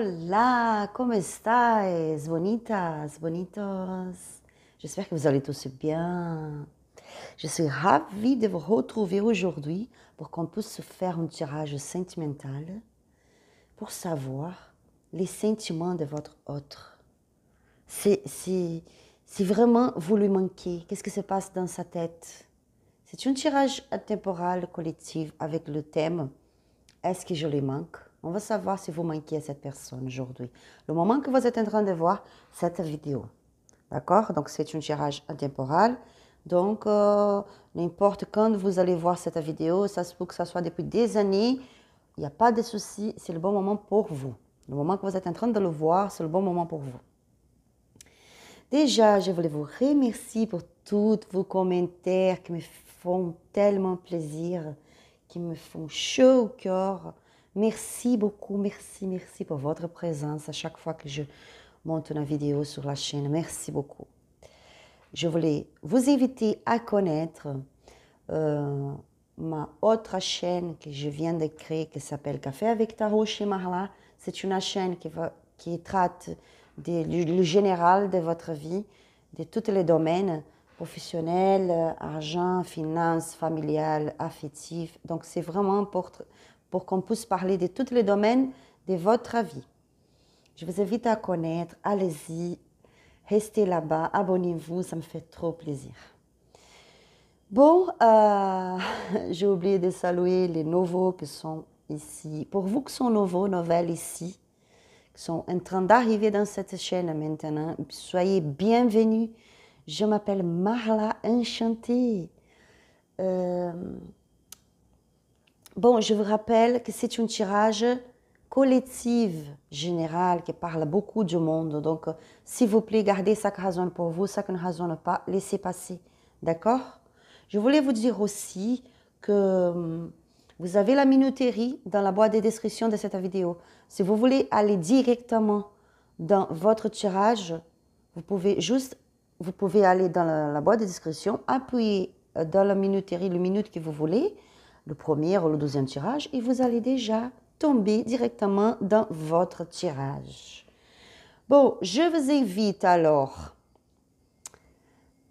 Hola, ¿cómo estáis, bonitas, bonitos? J'espère que vous allez tous bien. Je suis ravie de vous retrouver aujourd'hui pour qu'on puisse faire un tirage sentimental pour savoir les sentiments de votre autre. Si vraiment vous lui manquez, qu'est-ce qui se passe dans sa tête? C'est un tirage intemporel collectif avec le thème « Est-ce que je lui manque ?» On va savoir si vous manquez à cette personne aujourd'hui. Le moment que vous êtes en train de voir cette vidéo. D'accord? Donc, c'est un tirage intemporel. Donc, n'importe quand vous allez voir cette vidéo, ça se peut que ça soit depuis des années, il n'y a pas de souci, c'est le bon moment pour vous. Le moment que vous êtes en train de le voir, c'est le bon moment pour vous. Déjà, je voulais vous remercier pour tous vos commentaires qui me font tellement plaisir, qui me font chaud au cœur. Merci beaucoup, merci pour votre présence à chaque fois que je monte une vidéo sur la chaîne. Merci beaucoup. Je voulais vous inviter à connaître ma autre chaîne que je viens de créer qui s'appelle Café avec Tarot chez Marla. C'est une chaîne qui traite du général de votre vie, de tous les domaines professionnels, argent, finances, familiales, affectifs. Donc, c'est vraiment pour qu'on puisse parler de tous les domaines de votre vie. Je vous invite à connaître, allez-y, restez là-bas, abonnez-vous, ça me fait trop plaisir. Bon, j'ai oublié de saluer les nouveaux qui sont ici. Pour vous qui sont nouveaux, nouvelles ici, qui sont en train d'arriver dans cette chaîne maintenant, soyez bienvenus. Je m'appelle Marla, enchantée. Bon, je vous rappelle que c'est un tirage collectif général qui parle à beaucoup du monde. Donc, s'il vous plaît, gardez ça qui résonne pour vous, ça qui ne résonne pas, laissez passer. D'accord? Je voulais vous dire aussi que vous avez la minuterie dans la boîte de description de cette vidéo. Si vous voulez aller directement dans votre tirage, vous pouvez aller dans la boîte de description, appuyer dans la minuterie, le minute que vous voulez, le premier ou le deuxième tirage, et vous allez déjà tomber directement dans votre tirage. Bon, je vous invite alors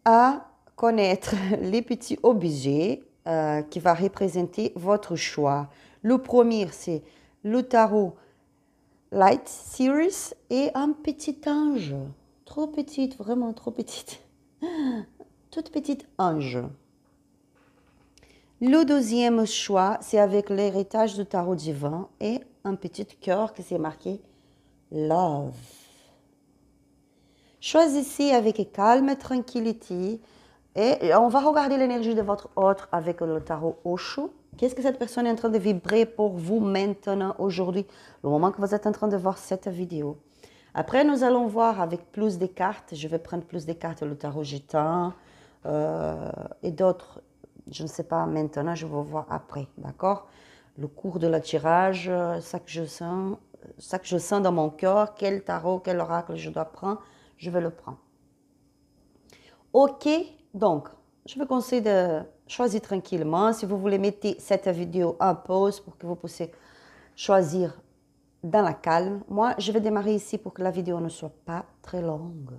à connaître les petits objets qui vont représenter votre choix. Le premier, c'est le tarot Light Series et un petit ange. Trop petite, vraiment trop petite. Toute petite ange. Le deuxième choix, c'est avec l'héritage du tarot divin et un petit cœur qui s'est marqué Love. Choisissez avec calme et tranquillité et on va regarder l'énergie de votre autre avec le tarot Osho. Qu'est-ce que cette personne est en train de vibrer pour vous maintenant, aujourd'hui, le moment que vous êtes en train de voir cette vidéo. Après, nous allons voir avec plus de cartes. Je vais prendre plus de cartes, le tarot gitan et d'autres. Je ne sais pas maintenant, je vais voir après, d'accord? Le cours de la tirage, ça que je sens dans mon cœur, quel tarot, quel oracle je dois prendre, je vais le prendre. Ok, donc, je vous conseille de choisir tranquillement. Si vous voulez, mettez cette vidéo en pause pour que vous puissiez choisir dans la calme. Moi, je vais démarrer ici pour que la vidéo ne soit pas très longue.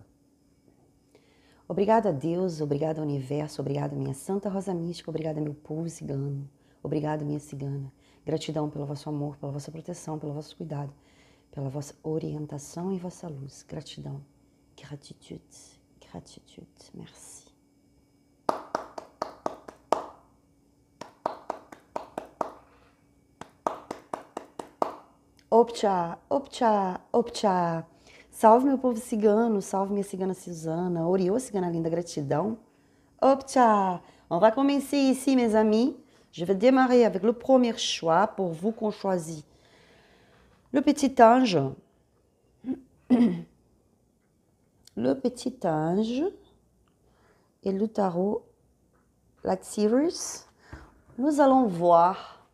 Obrigada a Deus, obrigada ao universo, obrigada minha Santa Rosa Mística, obrigada meu povo cigano, obrigada minha cigana. Gratidão pelo vosso amor, pela vossa proteção, pelo vosso cuidado, pela vossa orientação e vossa luz. Gratidão, gratitude, gratitude, merci. Opcha, opcha, opcha. Salve meu povo cigano, salve minha cigana Suzana, Oriô cigana linda, gratidão. Opcha, on va commencer ici mes amis. Je vais démarrer avec le premier choix pour vous qu'on choisit. Le petit ange. Le petit ange et le tarot Light Series. Nous allons voir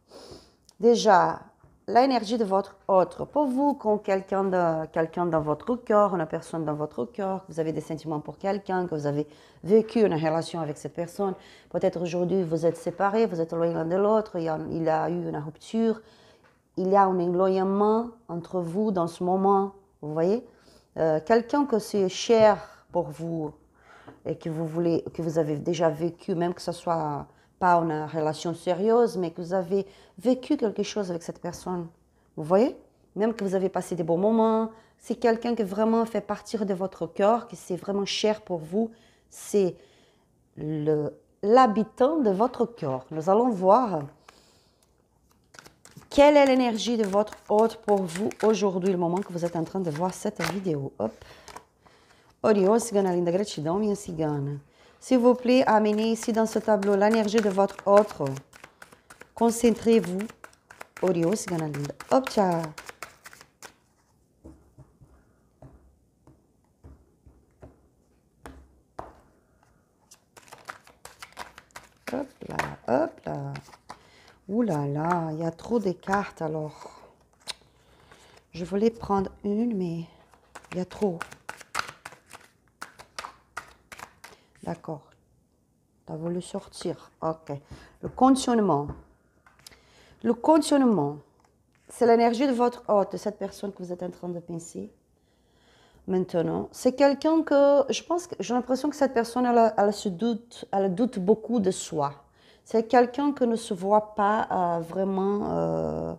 déjà l'énergie de votre autre. Pour vous, quand quelqu'un dans votre cœur, une personne dans votre cœur, que vous avez des sentiments pour quelqu'un, que vous avez vécu une relation avec cette personne, peut-être aujourd'hui vous êtes séparés, vous êtes loin l'un de l'autre, il y a eu une rupture, il y a un éloignement entre vous dans ce moment, vous voyez. Quelqu'un que c'est cher pour vous et que vous avez déjà vécu, même que ce soit pas une relation sérieuse, mais que vous avez vécu quelque chose avec cette personne, vous voyez. Même que vous avez passé des bons moments, c'est quelqu'un qui vraiment fait partir de votre cœur, qui c'est vraiment cher pour vous, c'est l'habitant de votre cœur. Nous allons voir quelle est l'énergie de votre hôte pour vous aujourd'hui, le moment que vous êtes en train de voir cette vidéo. Hop. Oriô, cigana linda, gratidão, minha cigana. S'il vous plaît, amenez ici dans ce tableau l'énergie de votre hôte. Concentrez-vous. Oriô, cigana linda. Hop, tcha. Hop là, hop là. Ouh là là, il y a trop de cartes alors. Je voulais prendre une, mais il y a trop. D'accord. Tu as voulu sortir. Ok. Le conditionnement. Le conditionnement, c'est l'énergie de votre hôte, de cette personne que vous êtes en train de penser. Maintenant, c'est quelqu'un que, je pense que j'ai l'impression que cette personne, elle doute beaucoup de soi. C'est quelqu'un qui ne se voit pas vraiment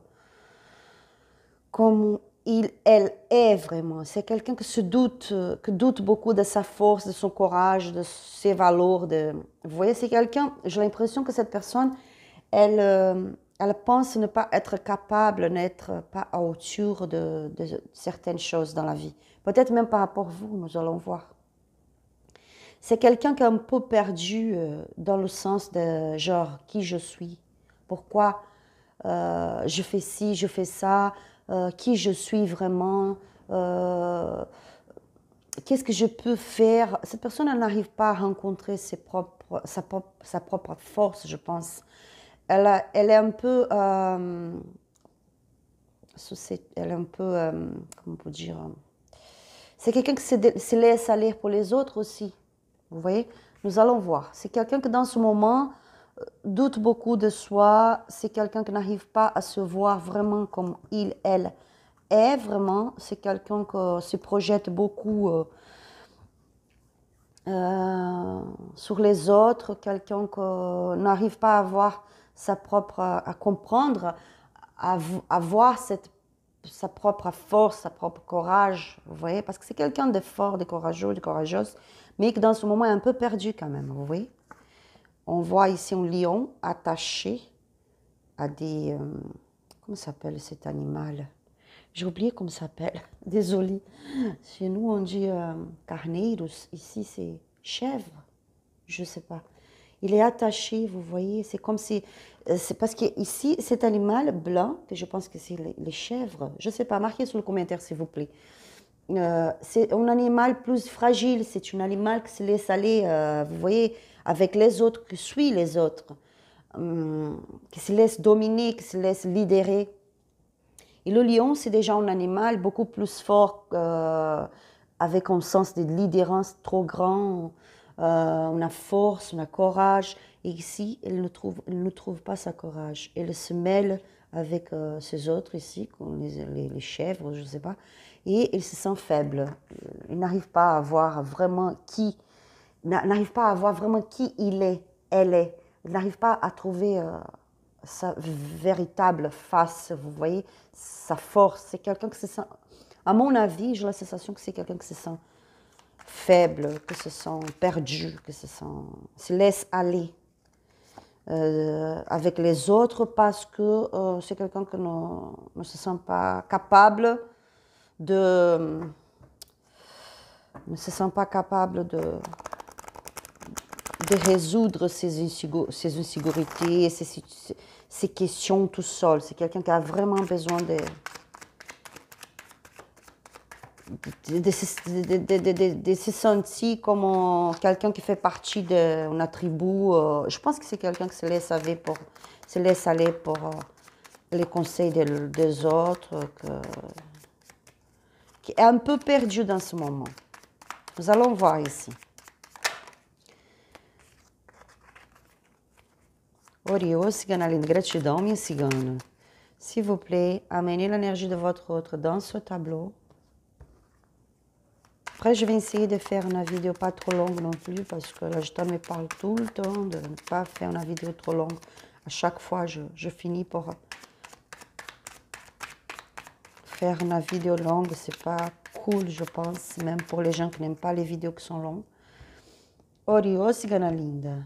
comme elle est vraiment. C'est quelqu'un qui doute beaucoup de sa force, de son courage, de ses valeurs. Vous voyez, c'est quelqu'un, j'ai l'impression que cette personne, elle pense ne pas être capable, n'être pas à hauteur de certaines choses dans la vie. Peut-être même par rapport à vous, nous allons voir. C'est quelqu'un qui est un peu perdu dans le sens de genre qui je suis, pourquoi je fais ci, je fais ça, qui je suis vraiment, qu'est-ce que je peux faire. Cette personne, elle n'arrive pas à rencontrer sa propre force, je pense. Elle est un peu, elle est un peu, comment on peut dire, c'est quelqu'un qui se laisse aller pour les autres aussi. Vous voyez, nous allons voir. C'est quelqu'un qui dans ce moment doute beaucoup de soi. C'est quelqu'un qui n'arrive pas à se voir vraiment comme elle est vraiment. C'est quelqu'un qui se projette beaucoup sur les autres. Quelqu'un qui n'arrive pas à voir à comprendre, à voir sa propre force, sa propre courage, vous voyez, parce que c'est quelqu'un de fort, de courageux, de courageuse, mais qui dans ce moment est un peu perdu quand même, vous voyez. On voit ici un lion attaché à des... comment s'appelle cet animal? J'ai oublié comment ça s'appelle, désolée. Chez nous, on dit carneiros, ici c'est chèvre, je ne sais pas. Il est attaché, vous voyez, c'est comme si... c'est parce qu'ici, cet animal blanc, que je pense que c'est les chèvres, je ne sais pas, marquez sur le commentaire s'il vous plaît. C'est un animal plus fragile, c'est un animal qui se laisse aller, vous voyez, avec les autres, qui suit les autres, qui se laisse dominer, qui se laisse lidérer. Et le lion, c'est déjà un animal beaucoup plus fort, avec un sens de leaderance trop grand, une force, un courage. Et ici, elle ne trouve pas sa courage. Elle se mêle avec ces autres ici, les chèvres, je ne sais pas, et elle se sent faible. Il n'arrive pas à voir vraiment qui il est, elle est. Il n'arrive pas à trouver sa véritable face, vous voyez, sa force. C'est quelqu'un qui se sent, à mon avis, j'ai la sensation que c'est quelqu'un qui se sent faible, qui se sent perdu, qui se laisse aller avec les autres parce que c'est quelqu'un qui ne se sent pas capable de... ne se sent pas capable de résoudre ses insécurités, ses questions tout seul. C'est quelqu'un qui a vraiment besoin de se sentir comme quelqu'un qui fait partie d'une tribu. Je pense que c'est quelqu'un qui se laisse aller pour les conseils des autres, qui est un peu perdu dans ce moment. Nous allons voir ici. Oriô, cigana linda, gratidão, minha cigana. S'il vous plaît, amenez l'énergie de votre autre dans ce tableau. Après, je vais essayer de faire une vidéo pas trop longue non plus, parce que là, je me parle tout le temps de ne pas faire une vidéo trop longue. À chaque fois, je finis par faire une vidéo longue. C'est pas cool, je pense, même pour les gens qui n'aiment pas les vidéos qui sont longues. Oriô, cigana linda.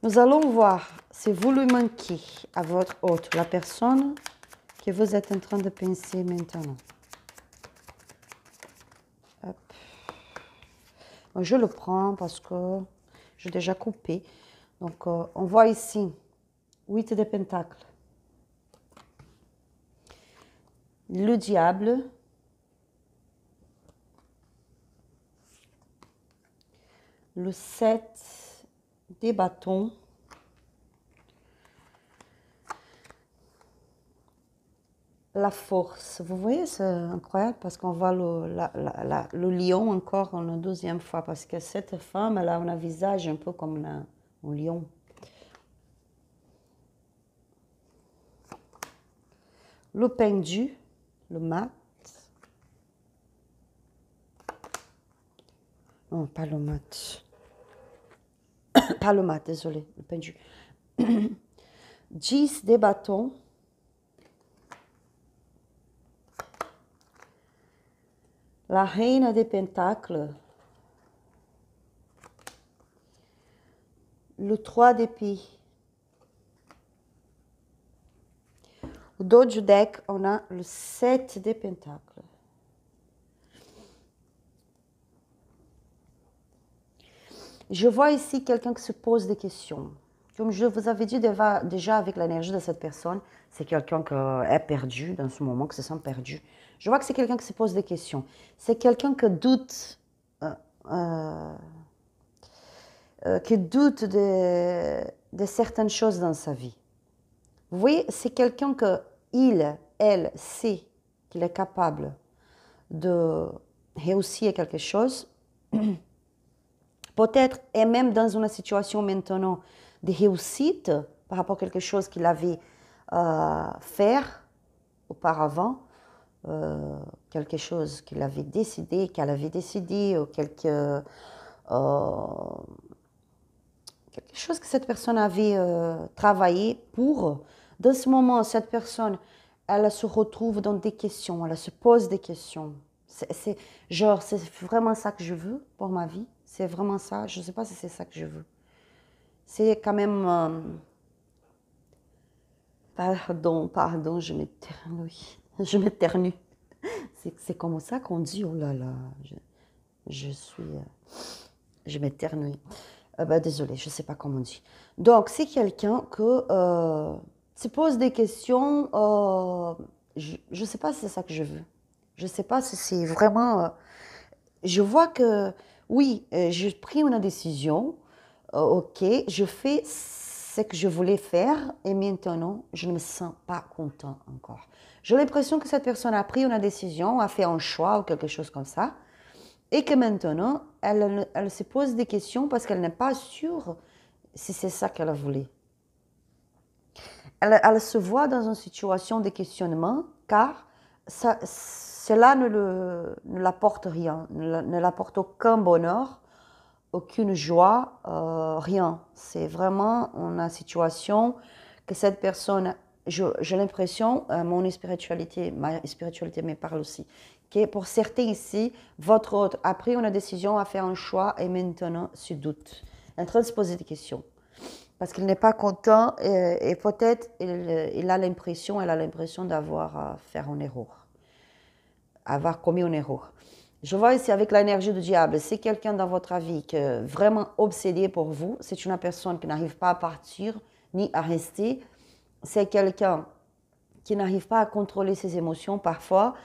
Nous allons voir si vous lui manquez à votre autre, la personne que vous êtes en train de penser maintenant. Hop. Je le prends parce que j'ai déjà coupé. Donc, on voit ici 8 de pentacles. Le diable. Le 7 des bâtons. La force. Vous voyez, c'est incroyable parce qu'on voit le lion encore une deuxième fois. Parce que cette femme, elle a un visage un peu comme un lion. Le pendu, le mat. Non, pas le mat. Pas le mat, désolé, le pendu. 10 des bâtons. La reine des pentacles. Le 3 d'épée. Au dos du deck, on a le 7 des pentacles. Je vois ici quelqu'un qui se pose des questions. Comme je vous avais dit déjà avec l'énergie de cette personne, c'est quelqu'un qui est perdu dans ce moment, qui se sent perdu. Je vois que c'est quelqu'un qui se pose des questions. C'est quelqu'un qui doute, de certaines choses dans sa vie. Vous voyez, c'est quelqu'un que elle sait qu'il est capable de réussir quelque chose. Peut-être, et même dans une situation maintenant de réussite par rapport à quelque chose qu'il avait fait auparavant, quelque chose qu'il avait décidé, ou quelque chose que cette personne avait travaillé pour. Dans ce moment, cette personne, elle se retrouve dans des questions, elle se pose des questions. C'est vraiment ça que je veux pour ma vie. C'est vraiment ça. Je ne sais pas si c'est ça que je veux. C'est quand même... pardon, je m'éternue. Je m'éternue. C'est comme ça qu'on dit, oh là là, je m'éternue. Désolée, je ne sais pas comment on dit. Donc, c'est quelqu'un qui se pose des questions. Je ne sais pas si c'est ça que je veux. Je ne sais pas si c'est vraiment... je vois que, oui, j'ai pris une décision. Ok, je fais ce que je voulais faire et maintenant, je ne me sens pas content encore. J'ai l'impression que cette personne a pris une décision, a fait un choix ou quelque chose comme ça. Et que maintenant, elle se pose des questions parce qu'elle n'est pas sûre si c'est ça qu'elle voulait. Elle se voit dans une situation de questionnement car cela ne l'apporte rien, ne l'apporte aucun bonheur, aucune joie, rien. C'est vraiment une situation que cette personne, j'ai l'impression, ma spiritualité me parle aussi, que pour certains ici, votre autre a pris une décision, a fait un choix et maintenant se doute, est en train de se poser des questions. Parce qu'il n'est pas content et peut-être elle a l'impression d'avoir fait une erreur, avoir commis une erreur. Je vois ici avec l'énergie du diable, c'est quelqu'un dans votre vie qui est vraiment obsédé pour vous, c'est une personne qui n'arrive pas à partir ni à rester, c'est quelqu'un qui n'arrive pas à contrôler ses émotions parfois,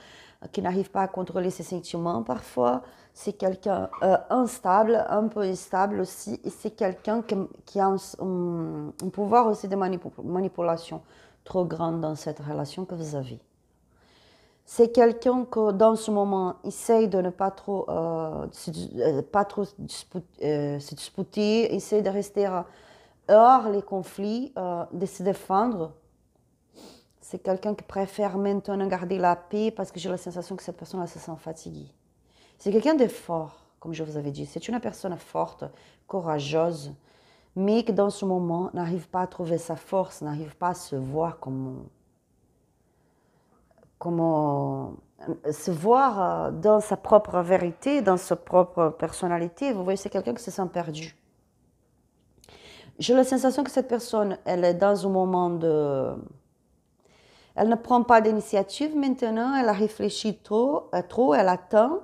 qui n'arrive pas à contrôler ses sentiments parfois, c'est quelqu'un instable, un peu instable aussi, et c'est quelqu'un qui a un pouvoir aussi de manipulation trop grand dans cette relation que vous avez. C'est quelqu'un que dans ce moment essaye de ne pas trop, se disputer, essaye de rester hors les conflits, de se défendre c'est quelqu'un qui préfère maintenant garder la paix parce que j'ai la sensation que cette personne se sent fatiguée. C'est quelqu'un de fort, comme je vous avais dit. C'est une personne forte, courageuse, mais qui dans ce moment n'arrive pas à trouver sa force, n'arrive pas à se voir se voir dans sa propre vérité, dans sa propre personnalité. Vous voyez, c'est quelqu'un qui se sent perdu. J'ai la sensation que cette personne, elle est dans un moment de... Elle ne prend pas d'initiative maintenant, elle a réfléchi trop, elle attend,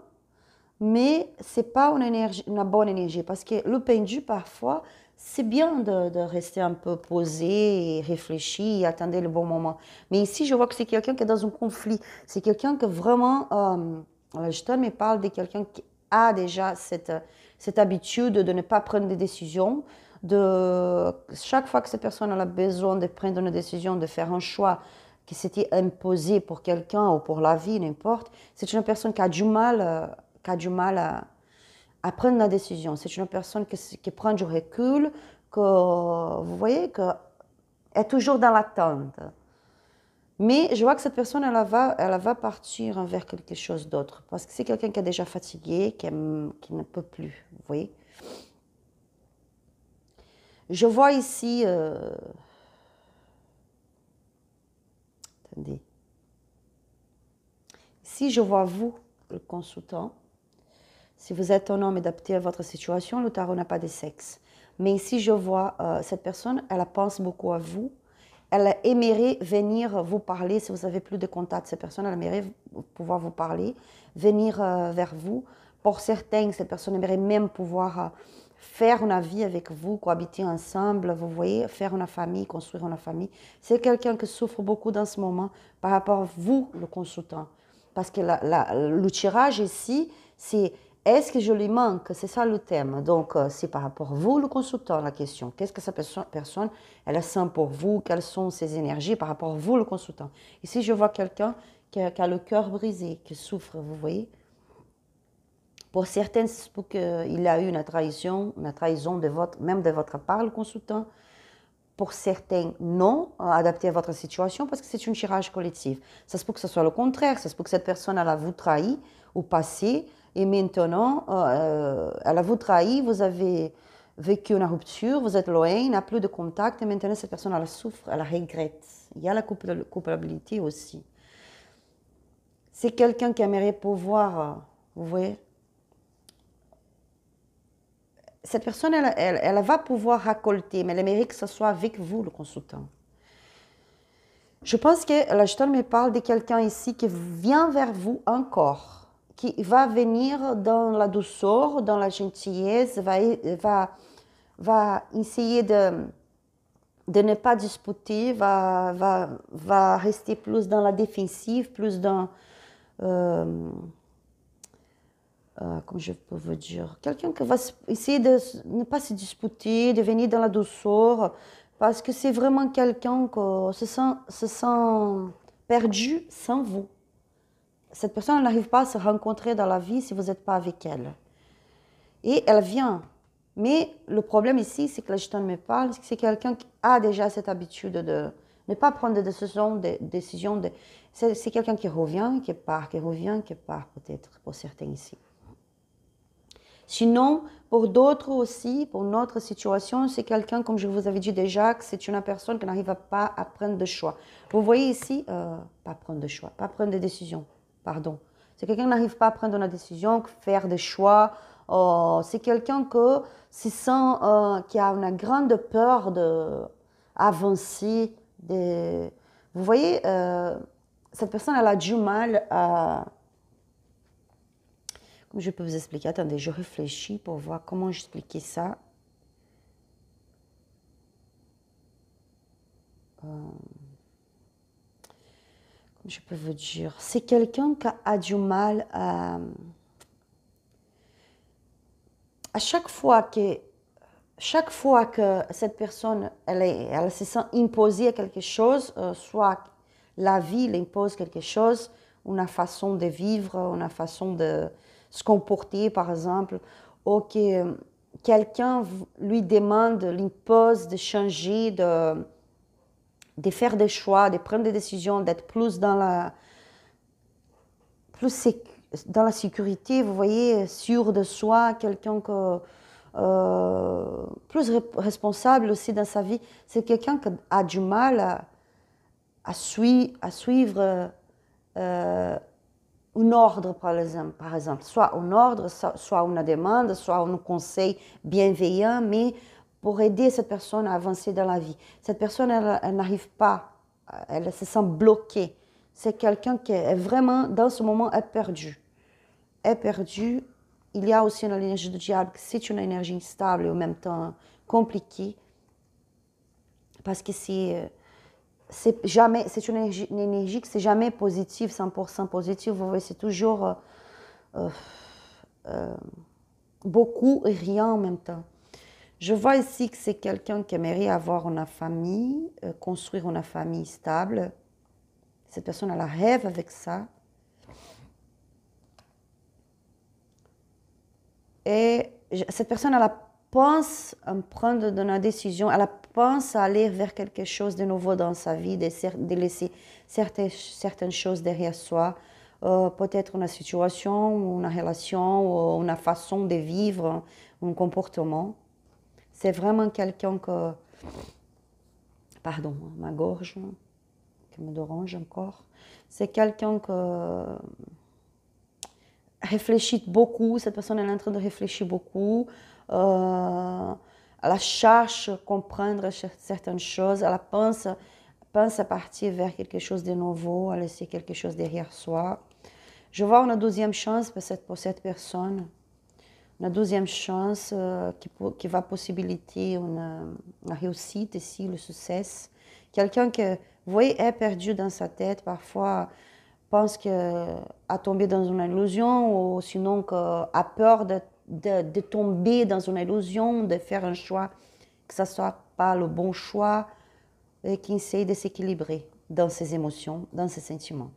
mais ce n'est pas une bonne énergie, parce que le pendu, parfois, c'est bien de rester un peu posé et réfléchir et attendre le bon moment. Mais ici, je vois que c'est quelqu'un qui est dans un conflit. C'est quelqu'un que vraiment... je me parle de quelqu'un qui a déjà cette habitude de ne pas prendre des décisions. Chaque fois que cette personne a besoin de prendre une décision, de faire un choix qui s'était imposé pour quelqu'un ou pour la vie, n'importe, c'est une personne qui a du mal à prendre la décision. C'est une personne qui prend du recul, que vous voyez, que est toujours dans l'attente. Mais je vois que cette personne, elle va partir vers quelque chose d'autre. Parce que c'est quelqu'un qui est déjà fatigué, qui ne peut plus. Vous voyez? Je vois ici... attendez. Ici, je vois vous, le consultant. Si vous êtes un homme adapté à votre situation, le tarot n'a pas de sexe. Mais ici, je vois cette personne, elle pense beaucoup à vous. Elle aimerait venir vous parler, si vous avez plus de contact, cette personne, elle aimerait pouvoir vous parler, venir vers vous. Pour certains, cette personne aimerait même pouvoir faire une vie avec vous, cohabiter ensemble, vous voyez, faire une famille, construire une famille. C'est quelqu'un qui souffre beaucoup dans ce moment par rapport à vous, le consultant. Parce que le tirage ici, c'est est-ce que je lui manque? C'est ça le thème. Donc, c'est par rapport à vous, le consultant, la question. Qu'est-ce que cette personne, elle sent pour vous? Quelles sont ses énergies par rapport à vous, le consultant? Ici, je vois quelqu'un qui a le cœur brisé, qui souffre, vous voyez? Pour certains, c'est pour qu'il a eu une trahison même de votre part, le consultant. Pour certains, non, adapté à votre situation, parce que c'est un tirage collectif. Ça se peut que ce soit le contraire, ça se peut que cette personne, elle a vous trahi au passé, et maintenant, elle a vous trahi, vous avez vécu une rupture, vous êtes loin, il n'a plus de contact, et maintenant, cette personne, elle souffre, elle regrette. Il y a la culpabilité aussi. C'est quelqu'un qui aimerait pouvoir, vous voyez, cette personne, elle va pouvoir récolter, mais elle aimerait que ce soit avec vous, le consultant. Je pense que la Gestalt me parle de quelqu'un ici qui vient vers vous encore, qui va venir dans la douceur, dans la gentillesse, va essayer de ne pas disputer, va rester plus dans la défensive, plus dans... comment je peux vous dire, quelqu'un qui va essayer de ne pas se disputer, de venir dans la douceur, parce que c'est vraiment quelqu'un qui se sent perdu sans vous. Cette personne n'arrive pas à se rencontrer dans la vie si vous n'êtes pas avec elle. Et elle vient. Mais le problème ici, c'est que la Gestalt me parle, c'est quelqu'un qui a déjà cette habitude de ne pas prendre de décisions. C'est quelqu'un qui revient, qui part, peut-être, pour certains ici. Sinon, pour d'autres aussi, pour notre situation, c'est quelqu'un, comme je vous avais dit déjà, que c'est une personne qui n'arrive pas à prendre de choix. Vous voyez ici, pas prendre de choix, pas prendre de décision, pardon. C'est quelqu'un qui n'arrive pas à prendre une décision, faire des choix. C'est quelqu'un qui sent, qui a une grande peur d'avancer. Vous voyez, cette personne, elle a du mal à... Comme je peux vous expliquer, attendez, je réfléchis pour voir comment expliquer ça. Comme je peux vous dire, c'est quelqu'un qui a du mal à chaque fois que cette personne, elle se sent imposée à quelque chose, soit la vie l'impose quelque chose, une façon de vivre, une façon de se comporter, par exemple, ou que quelqu'un lui demande, l'impose de changer de faire des choix, de prendre des décisions, d'être plus dans la sécurité, vous voyez, sûr de soi, quelqu'un plus responsable aussi dans sa vie. C'est quelqu'un qui a du mal à suivre un ordre, par exemple. Soit un ordre, soit une demande, soit un conseil bienveillant, mais pour aider cette personne à avancer dans la vie. Cette personne, elle n'arrive pas, elle se sent bloquée. C'est quelqu'un qui est vraiment, dans ce moment, est perdu. Est perdu. Il y a aussi une énergie du diable, c'est une énergie instable et en même temps compliquée, parce que c'est une énergie qui c'est jamais positive, 100% positive. Vous voyez, c'est toujours beaucoup et rien en même temps. Je vois ici que c'est quelqu'un qui aimerait avoir une famille, construire une famille stable. Cette personne, elle rêve avec ça. Et cette personne, elle pense à prendre une décision, elle pense à aller vers quelque chose de nouveau dans sa vie, de laisser certaines choses derrière soi, peut-être une situation, une relation, ou une façon de vivre, un comportement. C'est vraiment quelqu'un que... Pardon, ma gorge qui me dérange encore. C'est quelqu'un que réfléchit beaucoup, cette personne est en train de réfléchir beaucoup, elle cherche à comprendre certaines choses, elle pense à partir vers quelque chose de nouveau, à laisser quelque chose derrière soi. Je vois une deuxième chance pour cette personne, une deuxième chance qui va possibiliter une réussite ici, le succès. Quelqu'un que, vous voyez, est perdu dans sa tête, parfois pense à tomber dans une illusion, ou sinon a peur de tomber dans une illusion, de faire un choix que ce ne soit pas le bon choix, et qui essaie de s'équilibrer dans ses émotions, dans ses sentiments.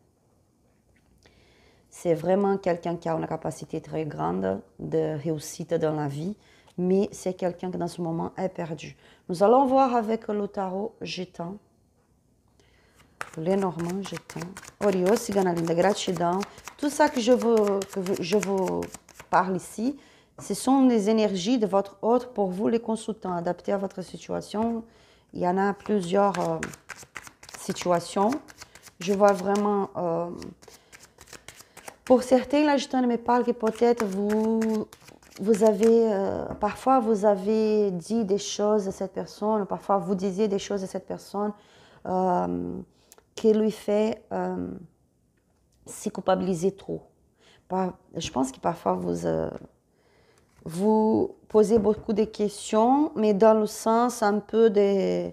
C'est vraiment quelqu'un qui a une capacité très grande de réussite dans la vie, mais c'est quelqu'un qui dans ce moment est perdu. Nous allons voir avec le tarot Gitan. Lenormand, Gitan. Oriô, Cigana Linda, gratidão. Tout ça que je vous parle ici, ce sont les énergies de votre hôte pour vous, les consultants, adaptées à votre situation. Il y en a plusieurs situations. Je vois vraiment... pour certains, la Gitan me parle que peut-être parfois vous avez dit des choses à cette personne, parfois vous disiez des choses à cette personne qui lui fait se culpabiliser trop. Je pense que parfois vous posez beaucoup de questions, mais dans le sens un peu de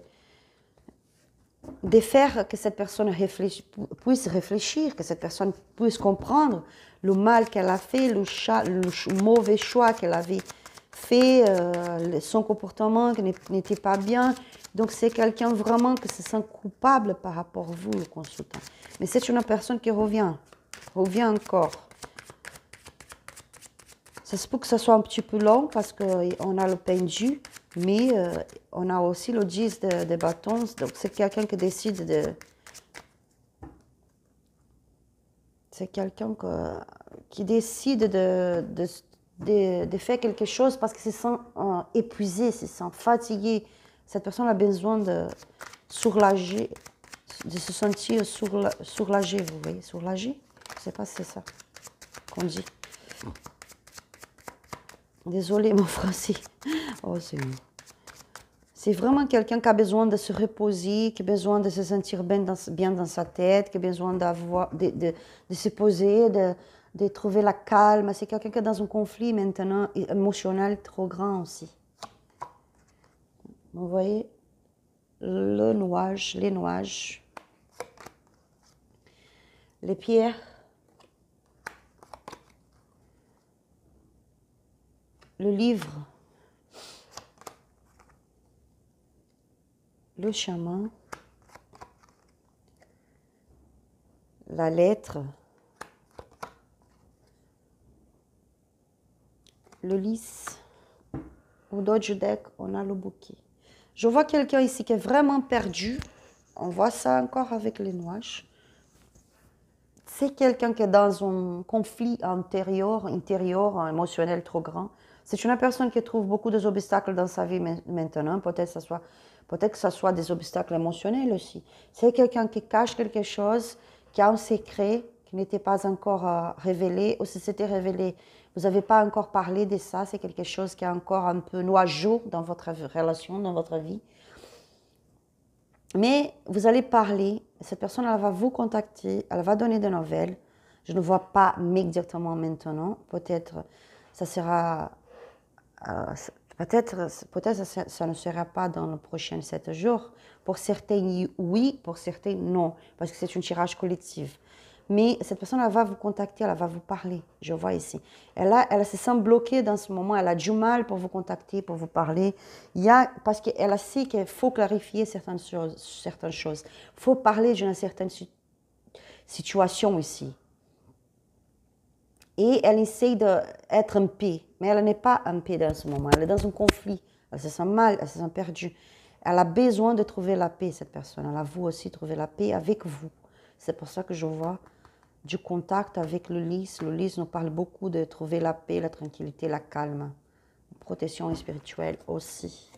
faire que cette personne puisse réfléchir, que cette personne puisse comprendre le mal qu'elle a fait, le mauvais choix qu'elle avait fait, son comportement qui n'était pas bien. Donc c'est quelqu'un vraiment qui se sent coupable par rapport à vous, le consultant. Mais c'est une personne qui revient encore. Ça se peut que ce soit un petit peu long parce qu'on a le pendu, mais on a aussi le 10 de bâtons. Donc c'est quelqu'un qui décide de... C'est quelqu'un qui décide de faire quelque chose parce qu'il se sent épuisé, se sent fatigué. Cette personne a besoin de soulager, de se sentir soulagé, vous voyez, soulagé. Je ne sais pas si c'est ça qu'on dit. Désolée, mon français. Oh, c'est vraiment quelqu'un qui a besoin de se reposer, qui a besoin de se sentir bien dans sa tête, qui a besoin de se poser, de trouver la calme. C'est quelqu'un qui est dans un conflit maintenant émotionnel trop grand aussi. Vous voyez, les nuages, les pierres, le livre, le chaman, la lettre, le lys. Au dos du deck, on a le bouquet. Je vois quelqu'un ici qui est vraiment perdu. On voit ça encore avec les nuages. C'est quelqu'un qui est dans un conflit intérieur, émotionnel trop grand. C'est une personne qui trouve beaucoup d'obstacles dans sa vie maintenant. Peut-être que ce soit des obstacles émotionnels aussi. C'est quelqu'un qui cache quelque chose, qui a un secret qui n'était pas encore révélé, ou si c'était révélé, vous n'avez pas encore parlé de ça. C'est quelque chose qui est encore un peu noyau dans votre relation, dans votre vie. Mais vous allez parler, cette personne elle va vous contacter, elle va donner des nouvelles. Je ne vois pas immédiatement maintenant. Peut-être ça sera, peut-être ça ne sera pas dans les prochains 7 jours. Pour certains, oui, pour certains, non, parce que c'est un tirage collectif. Mais cette personne, elle va vous contacter, elle va vous parler. Je vois ici. Elle se sent bloquée dans ce moment. Elle a du mal pour vous contacter, pour vous parler. Parce qu'elle sait qu'il faut clarifier certaines choses. Il faut parler d'une certaine situation ici. Et elle essaie d'être en paix. Mais elle n'est pas en paix dans ce moment. Elle est dans un conflit. Elle se sent mal, elle se sent perdue. Elle a besoin de trouver la paix, cette personne. Elle a vous aussi trouver la paix avec vous. C'est pour ça que je vois du contact avec le lys. Le lys nous parle beaucoup de trouver la paix, la tranquillité, la calme. Protection spirituelle aussi.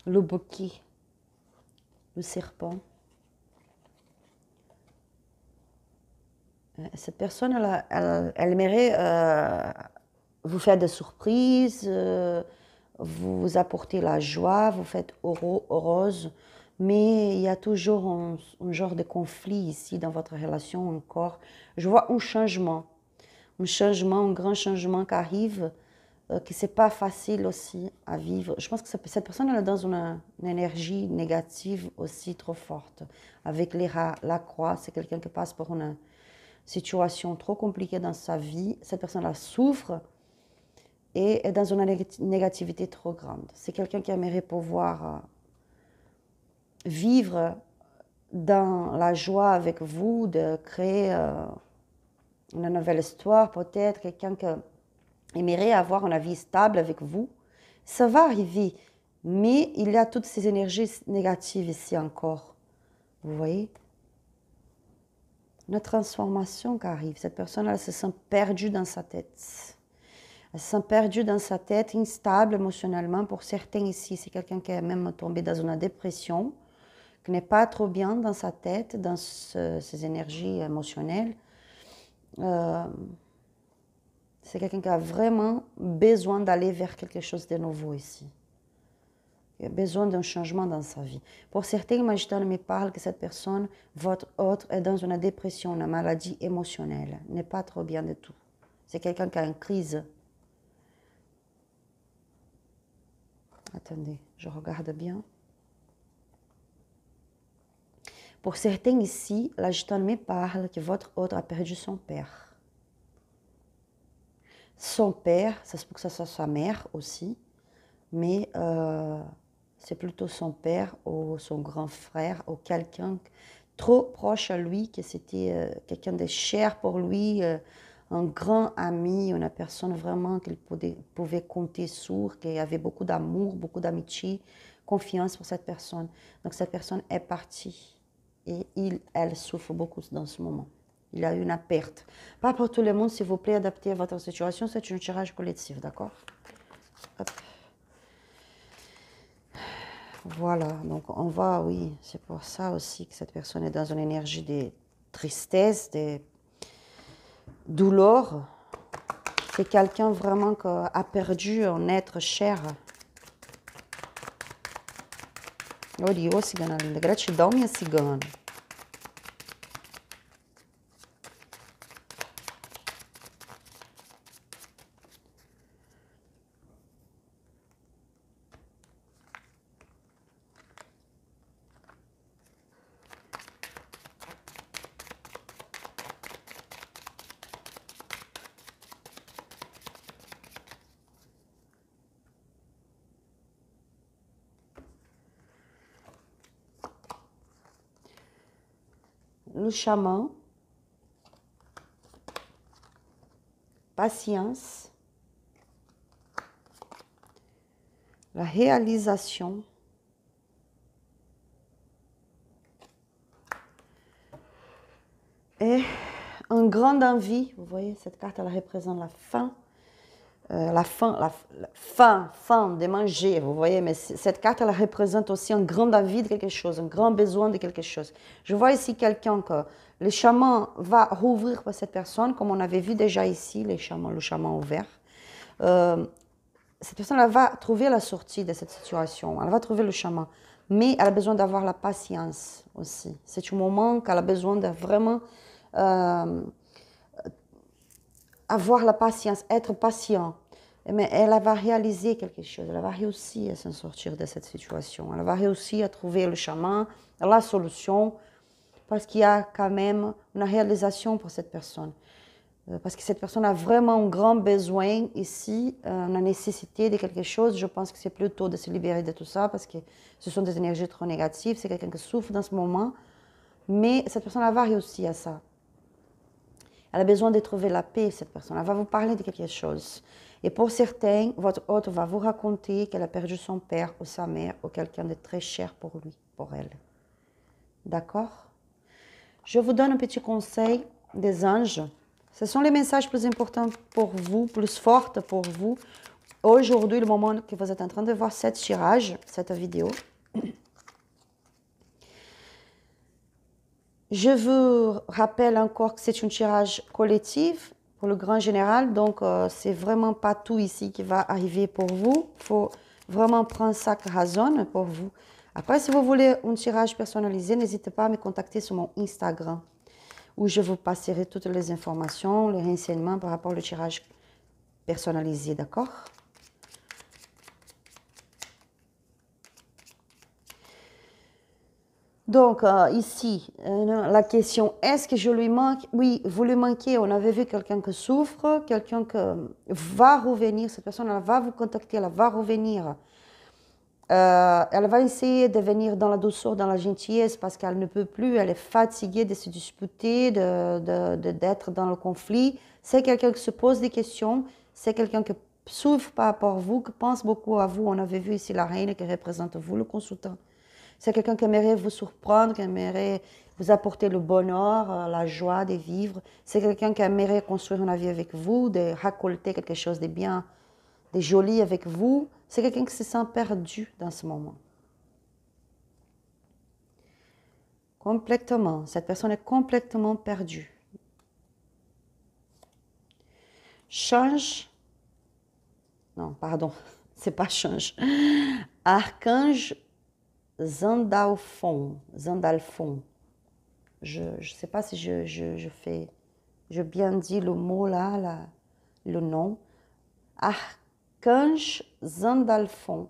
Le bouquet, le serpent. Cette personne, elle aimerait vous faire des surprises, vous apporter la joie, vous faites heureuse. Mais il y a toujours un genre de conflit ici dans votre relation encore. Je vois un changement, un grand changement qui arrive, que ce n'est pas facile aussi à vivre. Je pense que cette personne elle est dans une énergie négative aussi trop forte. Avec la croix, c'est quelqu'un qui passe par une situation trop compliquée dans sa vie. Cette personne-là souffre et est dans une négativité trop grande. C'est quelqu'un qui aimerait pouvoir vivre dans la joie avec vous, de créer une nouvelle histoire, peut-être quelqu'un qui aimerait avoir une vie stable avec vous. Ça va arriver, mais il y a toutes ces énergies négatives ici encore. Vous voyez? Une transformation qui arrive. Cette personne, elle se sent perdue dans sa tête. Elle se sent perdue dans sa tête, instable émotionnellement. Pour certains ici, c'est quelqu'un qui est même tombé dans une dépression, qui n'est pas trop bien dans sa tête, dans ses énergies émotionnelles. C'est quelqu'un qui a vraiment besoin d'aller vers quelque chose de nouveau ici. Il a besoin d'un changement dans sa vie. Pour certains, Magitane me parle que cette personne, votre autre, est dans une dépression, une maladie émotionnelle. N'est pas trop bien du tout. C'est quelqu'un qui a une crise. Attendez, je regarde bien. Pour certains ici, la Gitane me parle que votre autre a perdu son père. Son père, ça se peut que ce soit sa mère aussi, mais c'est plutôt son père ou son grand frère ou quelqu'un trop proche à lui, que c'était quelqu'un de cher pour lui, un grand ami, une personne vraiment qu'il pouvait compter sur, qui avait beaucoup d'amour, beaucoup d'amitié, confiance pour cette personne. Donc cette personne est partie et elle souffre beaucoup dans ce moment. Il y a eu une perte. Pas pour tout le monde, s'il vous plaît, adaptez à votre situation, c'est un tirage collectif, d'accord? Voilà, donc on voit, oui, c'est pour ça aussi que cette personne est dans une énergie de tristesse, de douleur. C'est quelqu'un vraiment qui a perdu un être cher. Olha, ô cigana linda, gratidão, minha cigana. Le chaman, patience, la réalisation, grande envie. Vous voyez, cette carte, elle représente la faim. La faim de manger, vous voyez, mais cette carte, elle représente aussi une grande envie de quelque chose, un grand besoin de quelque chose. Je vois ici quelqu'un que le chaman va rouvrir pour cette personne, comme on avait vu déjà ici, le chaman ouvert. Cette personne, elle va trouver la sortie de cette situation, elle va trouver le chemin, mais elle a besoin d'avoir la patience aussi. C'est un moment qu'elle a besoin de vraiment avoir la patience, être patient. Mais elle va réaliser quelque chose, elle va réussir à s'en sortir de cette situation, elle va réussir à trouver le chemin, la solution, parce qu'il y a quand même une réalisation pour cette personne. Parce que cette personne a vraiment un grand besoin ici, une nécessité de quelque chose. Je pense que c'est plutôt de se libérer de tout ça, parce que ce sont des énergies trop négatives, c'est quelqu'un qui souffre dans ce moment, mais cette personne elle va réussir à ça. Elle a besoin de trouver la paix, cette personne. Elle va vous parler de quelque chose. Et pour certains, votre hôte va vous raconter qu'elle a perdu son père ou sa mère ou quelqu'un de très cher pour lui, pour elle. D'accord? Je vous donne un petit conseil des anges. Ce sont les messages plus importants pour vous, plus forts pour vous. Aujourd'hui, le moment que vous êtes en train de voir cette tirage, cette vidéo, je vous rappelle encore que c'est un tirage collectif pour le grand général, donc c'est vraiment pas tout ici qui va arriver pour vous. Il faut vraiment prendre ça qui résonne pour vous. Après, si vous voulez un tirage personnalisé, n'hésitez pas à me contacter sur mon Instagram, où je vous passerai toutes les informations, les renseignements par rapport au tirage personnalisé, d'accord? Donc, ici, la question, est-ce que je lui manque? Oui, vous lui manquez. On avait vu quelqu'un qui souffre, quelqu'un qui va revenir. Cette personne, elle va vous contacter, elle va revenir. Elle va essayer de venir dans la douceur, dans la gentillesse, parce qu'elle ne peut plus, elle est fatiguée de se disputer, d'être dans le conflit. C'est quelqu'un qui se pose des questions, c'est quelqu'un qui souffre par rapport à vous, qui pense beaucoup à vous. On avait vu ici la reine qui représente vous, le consultant. C'est quelqu'un qui aimerait vous surprendre, qui aimerait vous apporter le bonheur, la joie de vivre. C'est quelqu'un qui aimerait construire une vie avec vous, de récolter quelque chose de bien, de joli avec vous. C'est quelqu'un qui se sent perdu dans ce moment. Complètement. Cette personne est complètement perdue. Change. Non, pardon. C'est pas change. Archange Zandalphon. Je ne sais pas si je bien dis le mot là, le nom. Archange Zandalphon.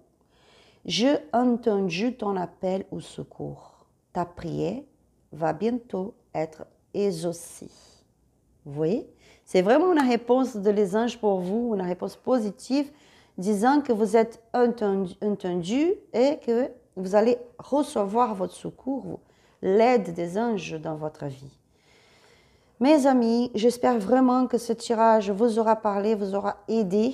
J'ai entendu ton appel au secours. Ta prière va bientôt être exaucée. Vous voyez? C'est vraiment une réponse de les anges pour vous, une réponse positive, disant que vous êtes entendu et que vous allez recevoir votre secours, l'aide des anges dans votre vie. Mes amis, j'espère vraiment que ce tirage vous aura parlé, vous aura aidé.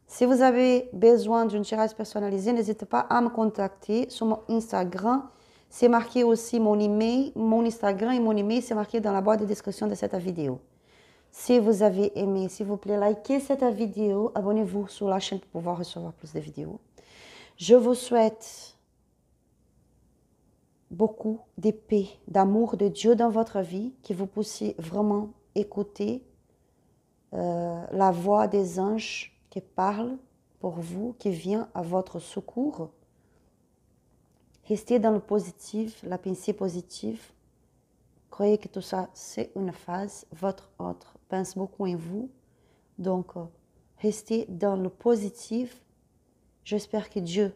Si vous avez besoin d'un tirage personnalisé, n'hésitez pas à me contacter sur mon Instagram. C'est marqué aussi mon email, mon Instagram et mon email, c'est marqué dans la boîte de description de cette vidéo. Si vous avez aimé, s'il vous plaît, likez cette vidéo, abonnez-vous sur la chaîne pour pouvoir recevoir plus de vidéos. Je vous souhaite beaucoup de paix, d'amour de Dieu dans votre vie, que vous puissiez vraiment écouter la voix des anges qui parlent pour vous, qui vient à votre secours. Restez dans le positif, la pensée positive. Croyez que tout ça, c'est une phase. Votre autre pense beaucoup en vous. Donc, restez dans le positif. J'espère que Dieu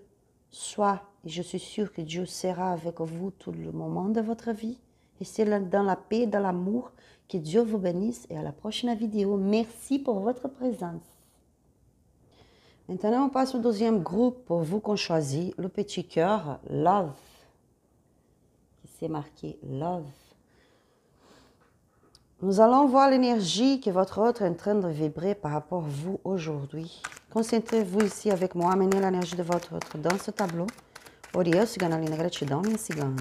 soit, et je suis sûre que Dieu sera avec vous tout le moment de votre vie. Restez dans la paix, dans l'amour. Que Dieu vous bénisse et à la prochaine vidéo. Merci pour votre présence. Maintenant, on passe au deuxième groupe pour vous qu'on choisit le petit cœur Love. C'est marqué Love. Nous allons voir l'énergie que votre autre est en train de vibrer par rapport à vous aujourd'hui. Concentrez-vous ici avec moi, amenez l'énergie de votre autre dans ce tableau. Ori eu cigana linda, gratidão, minha cigana.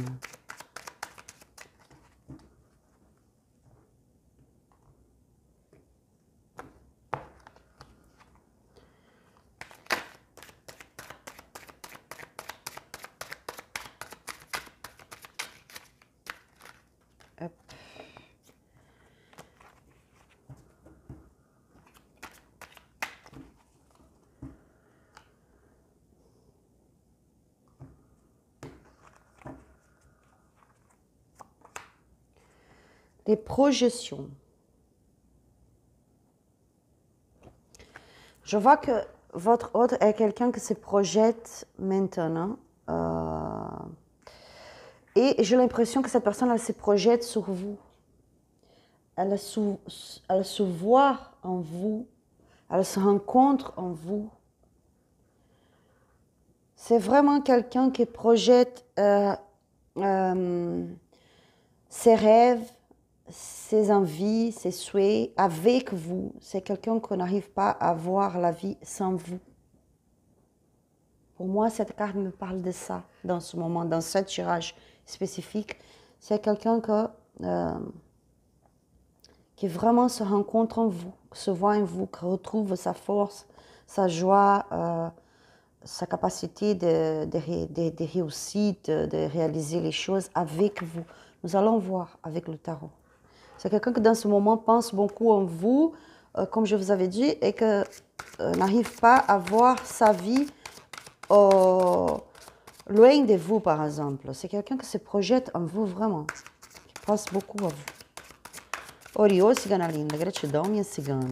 les projections. Je vois que votre autre est quelqu'un qui se projette maintenant. Et j'ai l'impression que cette personne, elle se projette sur vous. Elle se voit en vous. Elle se rencontre en vous. C'est vraiment quelqu'un qui projette ses rêves, ses envies, ses souhaits avec vous. C'est quelqu'un qu'on n'arrive pas à voir la vie sans vous. Pour moi, cette carte me parle de ça dans ce moment, dans ce tirage spécifique. C'est quelqu'un qui vraiment se rencontre en vous, se voit en vous, qui retrouve sa force, sa joie, sa capacité de réussite, de réaliser les choses avec vous. Nous allons voir avec le tarot. C'est quelqu'un qui dans ce moment pense beaucoup en vous, comme je vous avais dit, et que n'arrive pas à voir sa vie loin de vous, par exemple. C'est quelqu'un qui se projette en vous vraiment, qui pense beaucoup à vous. Oriô, cigana linda, gratidão, minha cigana.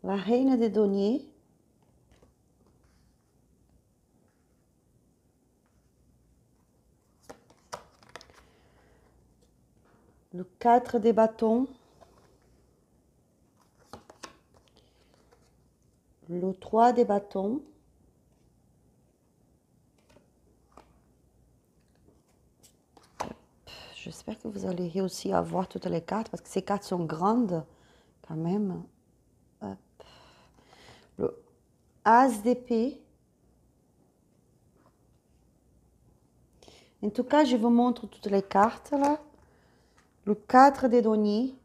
La reine de denier. Le 4 des bâtons. Le 3 des bâtons. J'espère que vous allez réussir à voir toutes les cartes parce que ces cartes sont grandes quand même. Hop. Le As d'épée. En tout cas, je vous montre toutes les cartes là. Le 4 des deniers.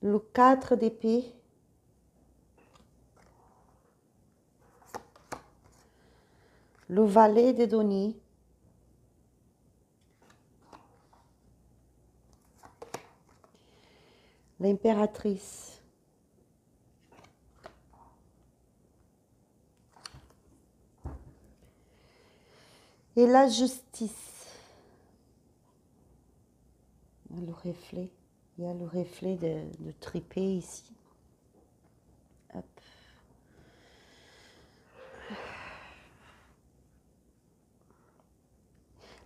Le 4 d'épée. Le valet des deniers. L'impératrice. Et la justice. Le reflet. Il y a le reflet de tripé ici. Hop.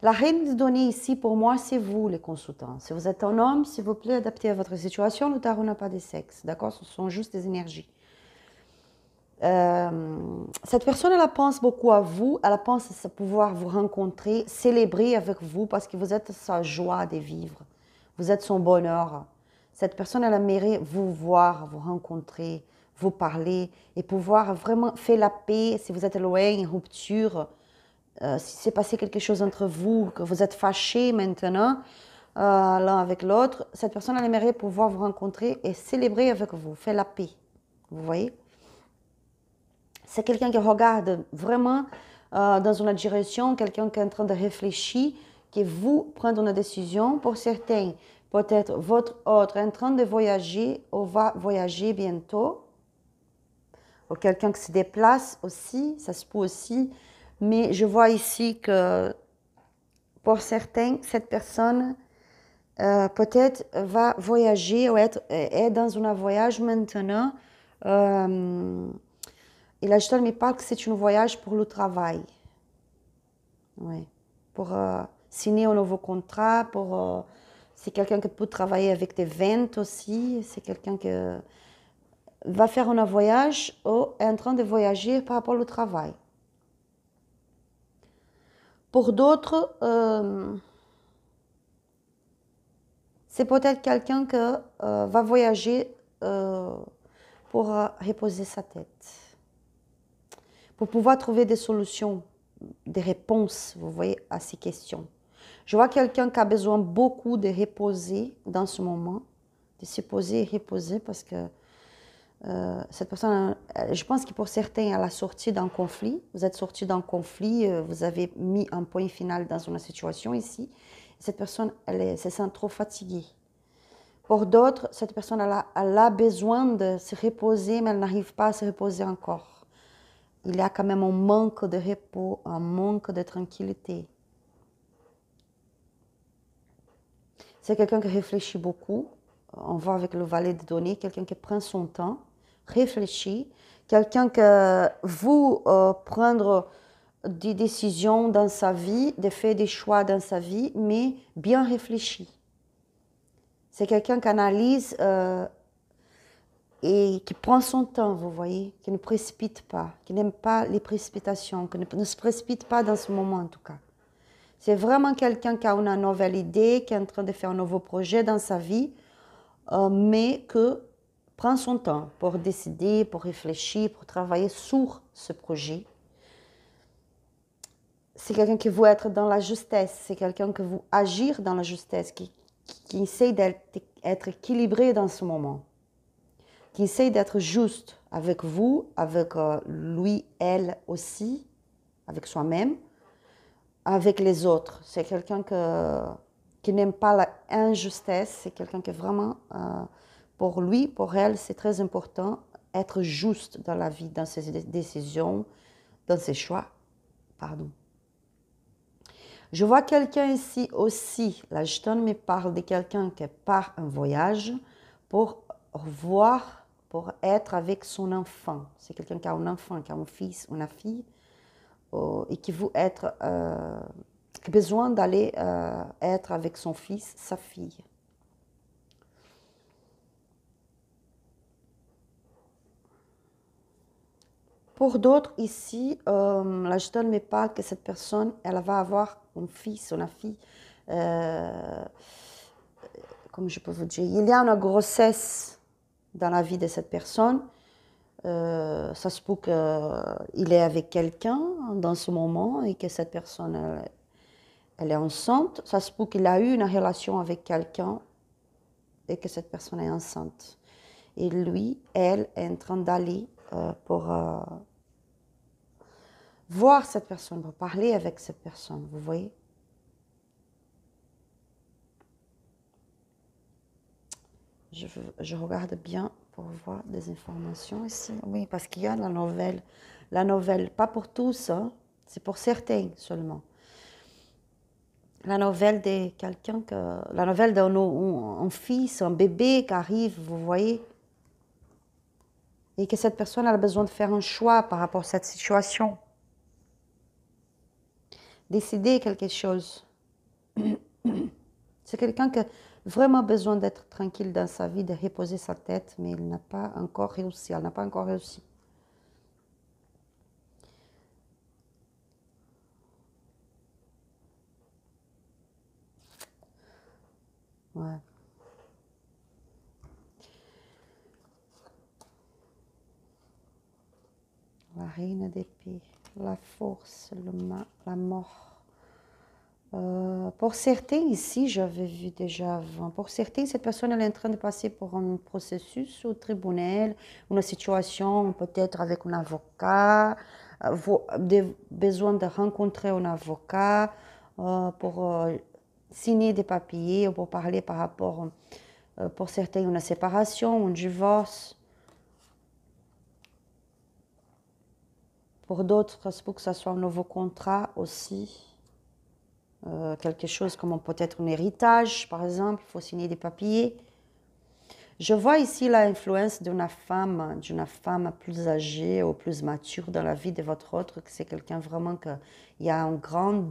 La reine de données ici, pour moi, c'est vous, les consultants. Si vous êtes un homme, s'il vous plaît, adaptez à votre situation. Le tarot n'a pas de sexe, d'accord? Ce sont juste des énergies. Cette personne, elle pense beaucoup à vous. Elle pense pouvoir vous rencontrer, célébrer avec vous parce que vous êtes sa joie de vivre. Vous êtes son bonheur. Cette personne, elle aimerait vous voir, vous rencontrer, vous parler et pouvoir vraiment faire la paix si vous êtes loin, en rupture. Si c'est passé quelque chose entre vous, que vous êtes fâchés maintenant, l'un avec l'autre, cette personne, elle aimerait pouvoir vous rencontrer et célébrer avec vous, faire la paix. Vous voyez? C'est quelqu'un qui regarde vraiment dans une direction, quelqu'un qui est en train de réfléchir, qui vous prendre une décision. Pour certains, peut-être votre autre est en train de voyager ou va voyager bientôt. Ou quelqu'un qui se déplace aussi, ça se peut aussi. Mais je vois ici que pour certains, cette personne peut-être va voyager ou est dans un voyage maintenant. Et là, je me parle que c'est un voyage pour le travail. Oui. Pour signer un nouveau contrat, c'est quelqu'un qui peut travailler avec des ventes aussi. C'est quelqu'un qui va faire un voyage ou est en train de voyager par rapport au travail. Pour d'autres, C'est peut-être quelqu'un qui va voyager pour reposer sa tête, pour pouvoir trouver des solutions, des réponses, vous voyez, à ces questions. Je vois quelqu'un qui a besoin beaucoup de reposer dans ce moment, de se poser et reposer parce que cette personne, je pense que pour certains, elle a sorti d'un conflit. Vous êtes sorti d'un conflit, vous avez mis un point final dans une situation ici. Cette personne, elle se sent trop fatiguée. Pour d'autres, cette personne, elle a besoin de se reposer, mais elle n'arrive pas à se reposer encore. Il y a quand même un manque de repos, un manque de tranquillité. C'est quelqu'un qui réfléchit beaucoup. On voit avec le valet de données, quelqu'un qui prend son temps, réfléchit, quelqu'un qui veut prendre des décisions dans sa vie, de faire des choix dans sa vie, mais bien réfléchi. C'est quelqu'un qui analyse et qui prend son temps, vous voyez, qui ne précipite pas, qui n'aime pas les précipitations, qui ne se précipite pas dans ce moment en tout cas. C'est vraiment quelqu'un qui a une nouvelle idée, qui est en train de faire un nouveau projet dans sa vie, mais qui prend son temps pour décider, pour réfléchir, pour travailler sur ce projet. C'est quelqu'un qui veut être dans la justesse, c'est quelqu'un qui veut agir dans la justesse, qui essaie d'être équilibré dans ce moment, qui essaie d'être juste avec vous, avec lui, elle aussi, avec soi-même, avec les autres. C'est quelqu'un qui n'aime pas l'injustice, c'est quelqu'un qui vraiment, pour lui, pour elle, c'est très important être juste dans la vie, dans ses décisions, dans ses choix. Pardon. Je vois quelqu'un ici aussi, la Jetonne me parle de quelqu'un qui part en voyage pour voir, pour être avec son enfant. C'est quelqu'un qui a un enfant, qui a un fils, une fille, et qui veut être, qui a besoin d'aller être avec son fils, sa fille. Pour d'autres ici, la Jetonne me parle que cette personne, elle va avoir un fils, une fille, comme je peux vous dire, il y a une grossesse dans la vie de cette personne. Ça se peut qu'il est avec quelqu'un dans ce moment et que cette personne, elle est enceinte. Ça se peut qu'il a eu une relation avec quelqu'un et que cette personne est enceinte. Et lui, elle est en train d'aller pour voir cette personne, pour parler avec cette personne, vous voyez? Je regarde bien pour voir des informations ici. Oui, parce qu'il y a la nouvelle. La nouvelle, pas pour tous, hein, c'est pour certains seulement. La nouvelle de quelqu'un, la nouvelle d'un fils, un bébé qui arrive, vous voyez, et que cette personne a besoin de faire un choix par rapport à cette situation. Décider quelque chose. C'est quelqu'un qui a vraiment besoin d'être tranquille dans sa vie, de reposer sa tête, mais il n'a pas encore réussi, elle n'a pas encore réussi. Ouais. La reine d'épée, la force, la mort. Pour certains ici, j'avais vu déjà avant, pour certains, cette personne elle est en train de passer pour un processus au tribunal, une situation peut-être avec un avocat, besoin de rencontrer un avocat pour signer des papiers ou pour parler par rapport, pour certains, une séparation, un divorce. Pour d'autres, il faut que ce soit un nouveau contrat aussi. Quelque chose comme peut-être un héritage, par exemple, il faut signer des papiers. Je vois ici l'influence d'une femme plus âgée ou plus mature dans la vie de votre autre, que c'est quelqu'un vraiment qui a un grand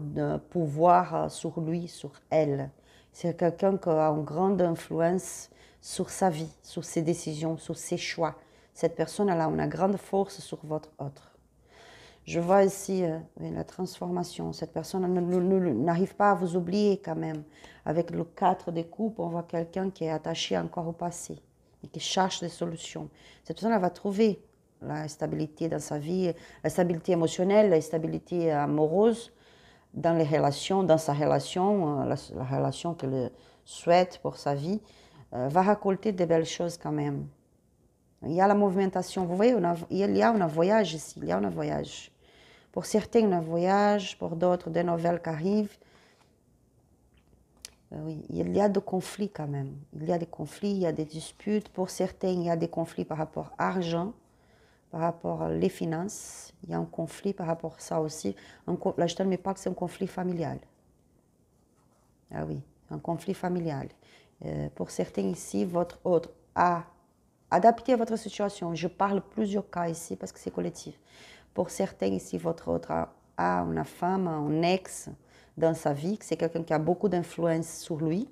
pouvoir sur lui, sur elle. C'est quelqu'un qui a une grande influence sur sa vie, sur ses décisions, sur ses choix. Cette personne elle a une grande force sur votre autre. Je vois ici oui, la transformation. Cette personne n'arrive pas à vous oublier quand même. Avec le 4 des coupes, on voit quelqu'un qui est attaché encore au passé et qui cherche des solutions. Cette personne, elle va trouver la stabilité dans sa vie, la stabilité émotionnelle, la stabilité amoureuse dans les relations, dans sa relation, la relation qu'elle souhaite pour sa vie, va récolter de belles choses quand même. Il y a la movimentation. Vous voyez, il y a un voyage ici, il y a un voyage. Pour certains, un voyage, pour d'autres, des nouvelles qui arrivent. Oui, il y a des conflits quand même. Il y a des conflits, il y a des disputes. Pour certains, il y a des conflits par rapport à l'argent, par rapport aux finances. Il y a un conflit par rapport à ça aussi. Là, je ne me parle que c'est un conflit familial. Ah oui, un conflit familial. Pour certains ici, votre autre a adapté à votre situation. Je parle plusieurs cas ici parce que c'est collectif. Pour certains ici, votre autre a une femme, un ex dans sa vie, c'est quelqu'un qui a beaucoup d'influence sur lui.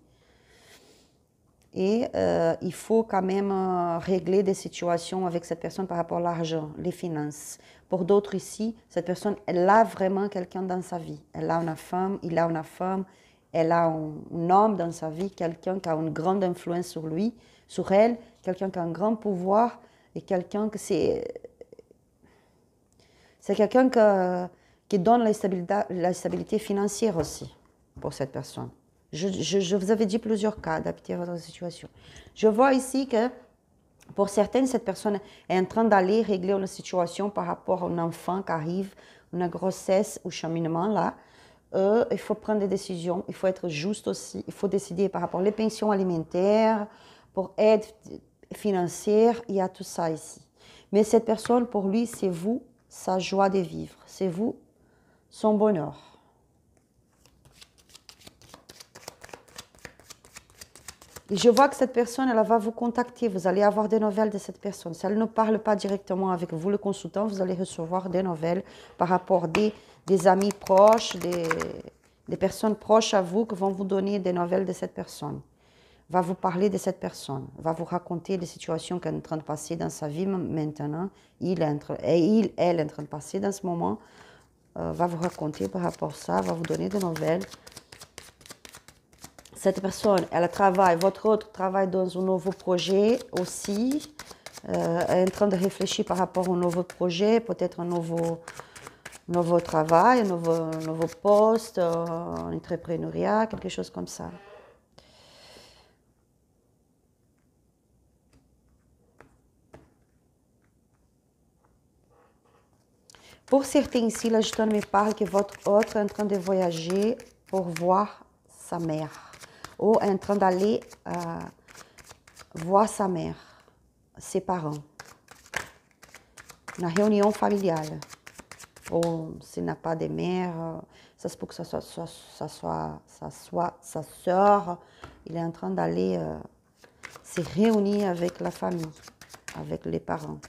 Et il faut quand même régler des situations avec cette personne par rapport à l'argent, les finances. Pour d'autres ici, cette personne, elle a vraiment quelqu'un dans sa vie. Elle a une femme, il a une femme, elle a un homme dans sa vie, quelqu'un qui a une grande influence sur lui, sur elle, quelqu'un qui a un grand pouvoir et quelqu'un que c'est quelqu'un qui donne la stabilité financière aussi pour cette personne. Je vous avais dit plusieurs cas adaptés à votre situation. Je vois ici que pour certaines, cette personne est en train d'aller régler une situation par rapport à un enfant qui arrive, une grossesse ou cheminement là. Il faut prendre des décisions, il faut être juste aussi, il faut décider par rapport aux pensions alimentaires, pour aide financière, il y a tout ça ici. Mais cette personne, pour lui, c'est vous, sa joie de vivre, c'est vous, son bonheur. Et je vois que cette personne, elle va vous contacter, vous allez avoir des nouvelles de cette personne. Si elle ne parle pas directement avec vous, le consultant, vous allez recevoir des nouvelles par rapport des amis proches, des personnes proches à vous qui vont vous donner des nouvelles de cette personne. Va vous parler de cette personne, va vous raconter les situations qu'elle est en train de passer dans sa vie maintenant, elle est en train de passer dans ce moment, va vous raconter par rapport à ça, va vous donner des nouvelles. Cette personne, elle travaille, votre autre travaille dans un nouveau projet aussi, elle est en train de réfléchir par rapport au nouveau projet, peut-être un nouveau travail, un nouveau poste, un entrepreneuriat, quelque chose comme ça. Pour certains ici, là, je me parle que votre autre est en train de voyager pour voir sa mère. Ou est en train d'aller voir sa mère, ses parents. Une réunion familiale. Ou s'il n'a pas de mère, ça se peut que ça soit sa soeur. Il est en train d'aller se réunir avec la famille, avec les parents.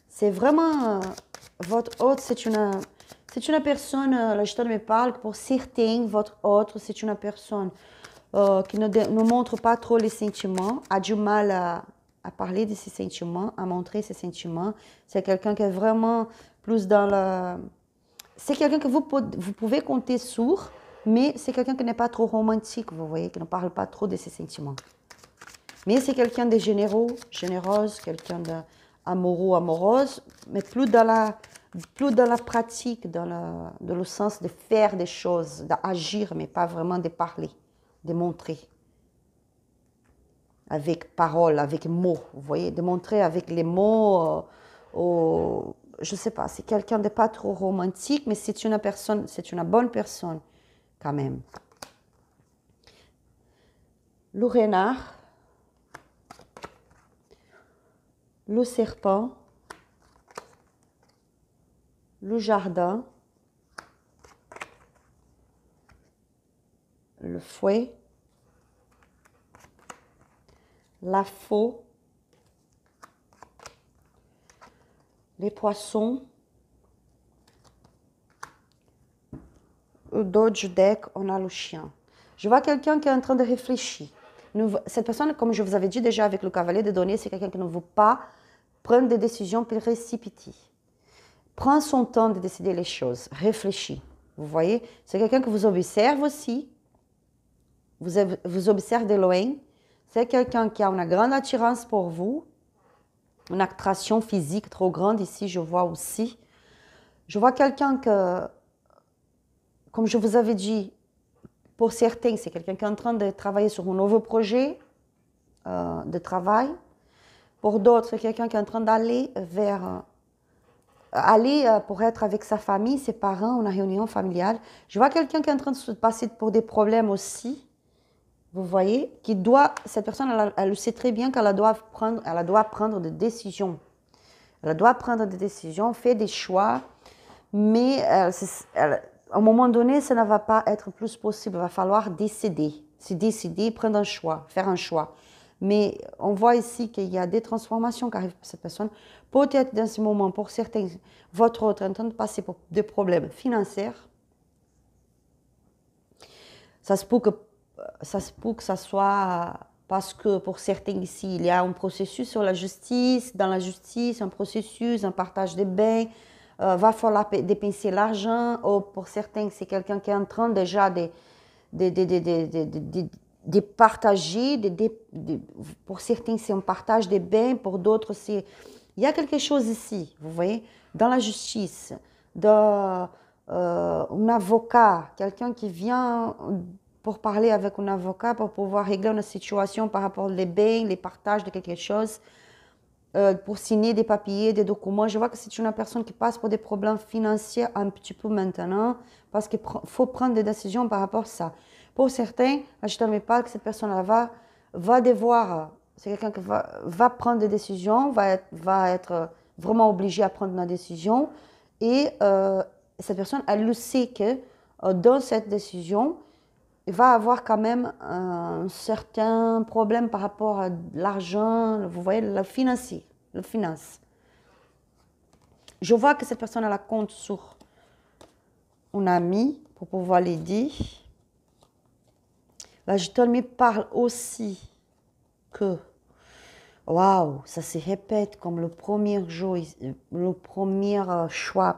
C'est vraiment, votre hôte, c'est une personne, là je me parle, pour certains, votre hôte, c'est une personne qui ne montre pas trop les sentiments, a du mal à parler de ses sentiments, à montrer ses sentiments. C'est quelqu'un qui est vraiment plus dans le... C'est quelqu'un que vous pouvez compter sur, mais c'est quelqu'un qui n'est pas trop romantique, vous voyez, qui ne parle pas trop de ses sentiments. Mais c'est quelqu'un de généreux, généreuse, quelqu'un d'amoureux, amoureuse, mais plus dans la pratique, dans le sens de faire des choses, d'agir, mais pas vraiment de parler, de montrer. Avec paroles, avec mots, vous voyez, de montrer avec les mots, je ne sais pas, c'est quelqu'un de pas trop romantique, mais c'est une personne, c'est une bonne personne quand même. Le renard, le serpent, le jardin, le fouet, la faux, les poissons, d'autres du deck, on a le chien. Je vois quelqu'un qui est en train de réfléchir. Cette personne, comme je vous avais dit déjà avec le cavalier de données, c'est quelqu'un qui ne veut pas prendre des décisions précipitées. prend son temps de décider les choses, réfléchit. Vous voyez, c'est quelqu'un que vous observe aussi, vous observe de loin. C'est quelqu'un qui a une grande attirance pour vous, une attraction physique trop grande ici, je vois aussi. Je vois quelqu'un que, comme je vous avais dit, pour certains, c'est quelqu'un qui est en train de travailler sur un nouveau projet de travail. Pour d'autres, c'est quelqu'un qui est en train d'aller vers... pour être avec sa famille, ses parents, une réunion familiale. Je vois quelqu'un qui est en train de se passer pour des problèmes aussi. Vous voyez, cette personne, elle sait très bien qu'elle doit prendre des décisions. Elle doit prendre des décisions, faire des choix, mais à un moment donné, ça ne va pas être plus possible. Il va falloir se décider, prendre un choix, faire un choix. Mais on voit ici qu'il y a des transformations qui arrivent pour cette personne. Peut-être dans ce moment, pour certains, votre autre est en train de passer pour des problèmes financiers. Ça se peut que ça soit parce que pour certains ici, il y a un processus sur la justice, dans la justice, un processus, un partage des biens, va falloir dépenser l'argent, ou pour certains, c'est quelqu'un qui est en train déjà de partager, pour certains, c'est un partage des biens, pour d'autres, c'est... Il y a quelque chose ici, vous voyez, dans la justice, un avocat, quelqu'un qui vient pour parler avec un avocat, pour pouvoir régler une situation par rapport aux biens, les partages de quelque chose, pour signer des papiers, des documents. Je vois que c'est une personne qui passe pour des problèmes financiers un petit peu maintenant, parce qu'il faut prendre des décisions par rapport à ça. Pour certains, je ne pas que cette personne-là va devoir, c'est quelqu'un qui va prendre des décisions, va être vraiment obligé à prendre une décision. Et cette personne, elle le sait que dans cette décision, il va avoir quand même un certain problème par rapport à l'argent, vous voyez, le financier, le finance. Je vois que cette personne, elle compte sur un ami pour pouvoir l'aider. La Gitane me parle aussi que, waouh, ça se répète comme le premier jour, le premier choix,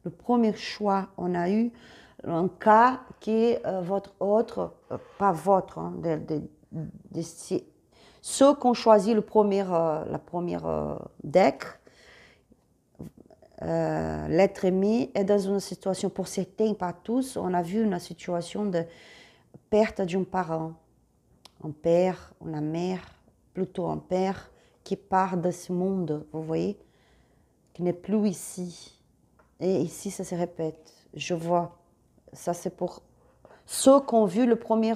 le premier choix, on a eu un cas qui est votre autre, pas votre, hein, ceux qui ont choisi la première deck, l'être aimé est dans une situation, pour certains, pas tous, on a vu une situation de perte d'un parent, un père, une mère, plutôt un père qui part de ce monde, vous voyez, qui n'est plus ici. Et ici, ça se répète. Je vois. Ça, c'est pour ceux qui ont vu le premier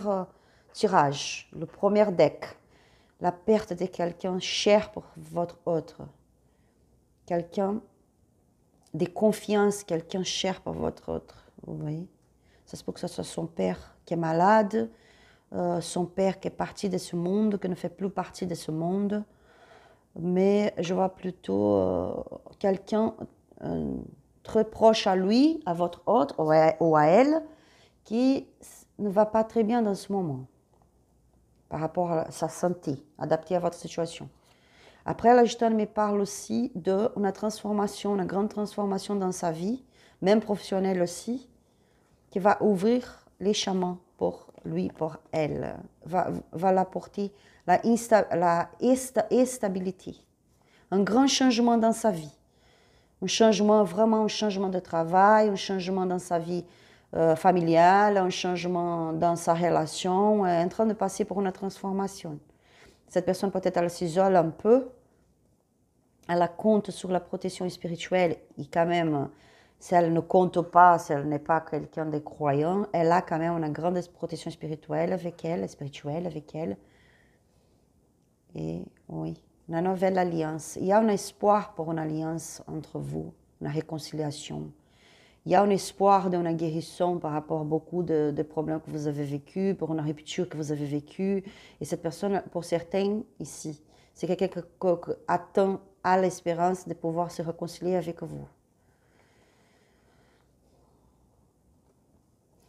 tirage, le premier deck. La perte de quelqu'un cher pour votre autre. Quelqu'un de confiance, quelqu'un cher pour votre autre. Vous voyez? Ça se peut que ce soit son père qui est malade, son père qui est parti de ce monde, qui ne fait plus partie de ce monde. Mais je vois plutôt quelqu'un très proche à lui, à votre autre ou à elle, qui ne va pas très bien dans ce moment par rapport à sa santé, adaptée à votre situation. Après, la Gitane me parle aussi d'une transformation, une grande transformation dans sa vie, même professionnelle aussi, qui va ouvrir les chemins pour lui, pour elle, va l'apporter la stabilité, un grand changement dans sa vie, vraiment un changement de travail, un changement dans sa vie familiale, un changement dans sa relation, en train de passer pour une transformation. Cette personne peut-être elle s'isole un peu, elle compte sur la protection spirituelle et quand même, si elle ne compte pas, si elle n'est pas quelqu'un de croyant, elle a quand même une grande protection spirituelle avec elle, Et oui, une nouvelle alliance. Il y a un espoir pour une alliance entre vous, une réconciliation. Il y a un espoir d'une guérison par rapport à beaucoup de problèmes que vous avez vécus, pour une rupture que vous avez vécue. Et cette personne, pour certains ici, c'est quelqu'un qui attend à l'espérance de pouvoir se réconcilier avec vous.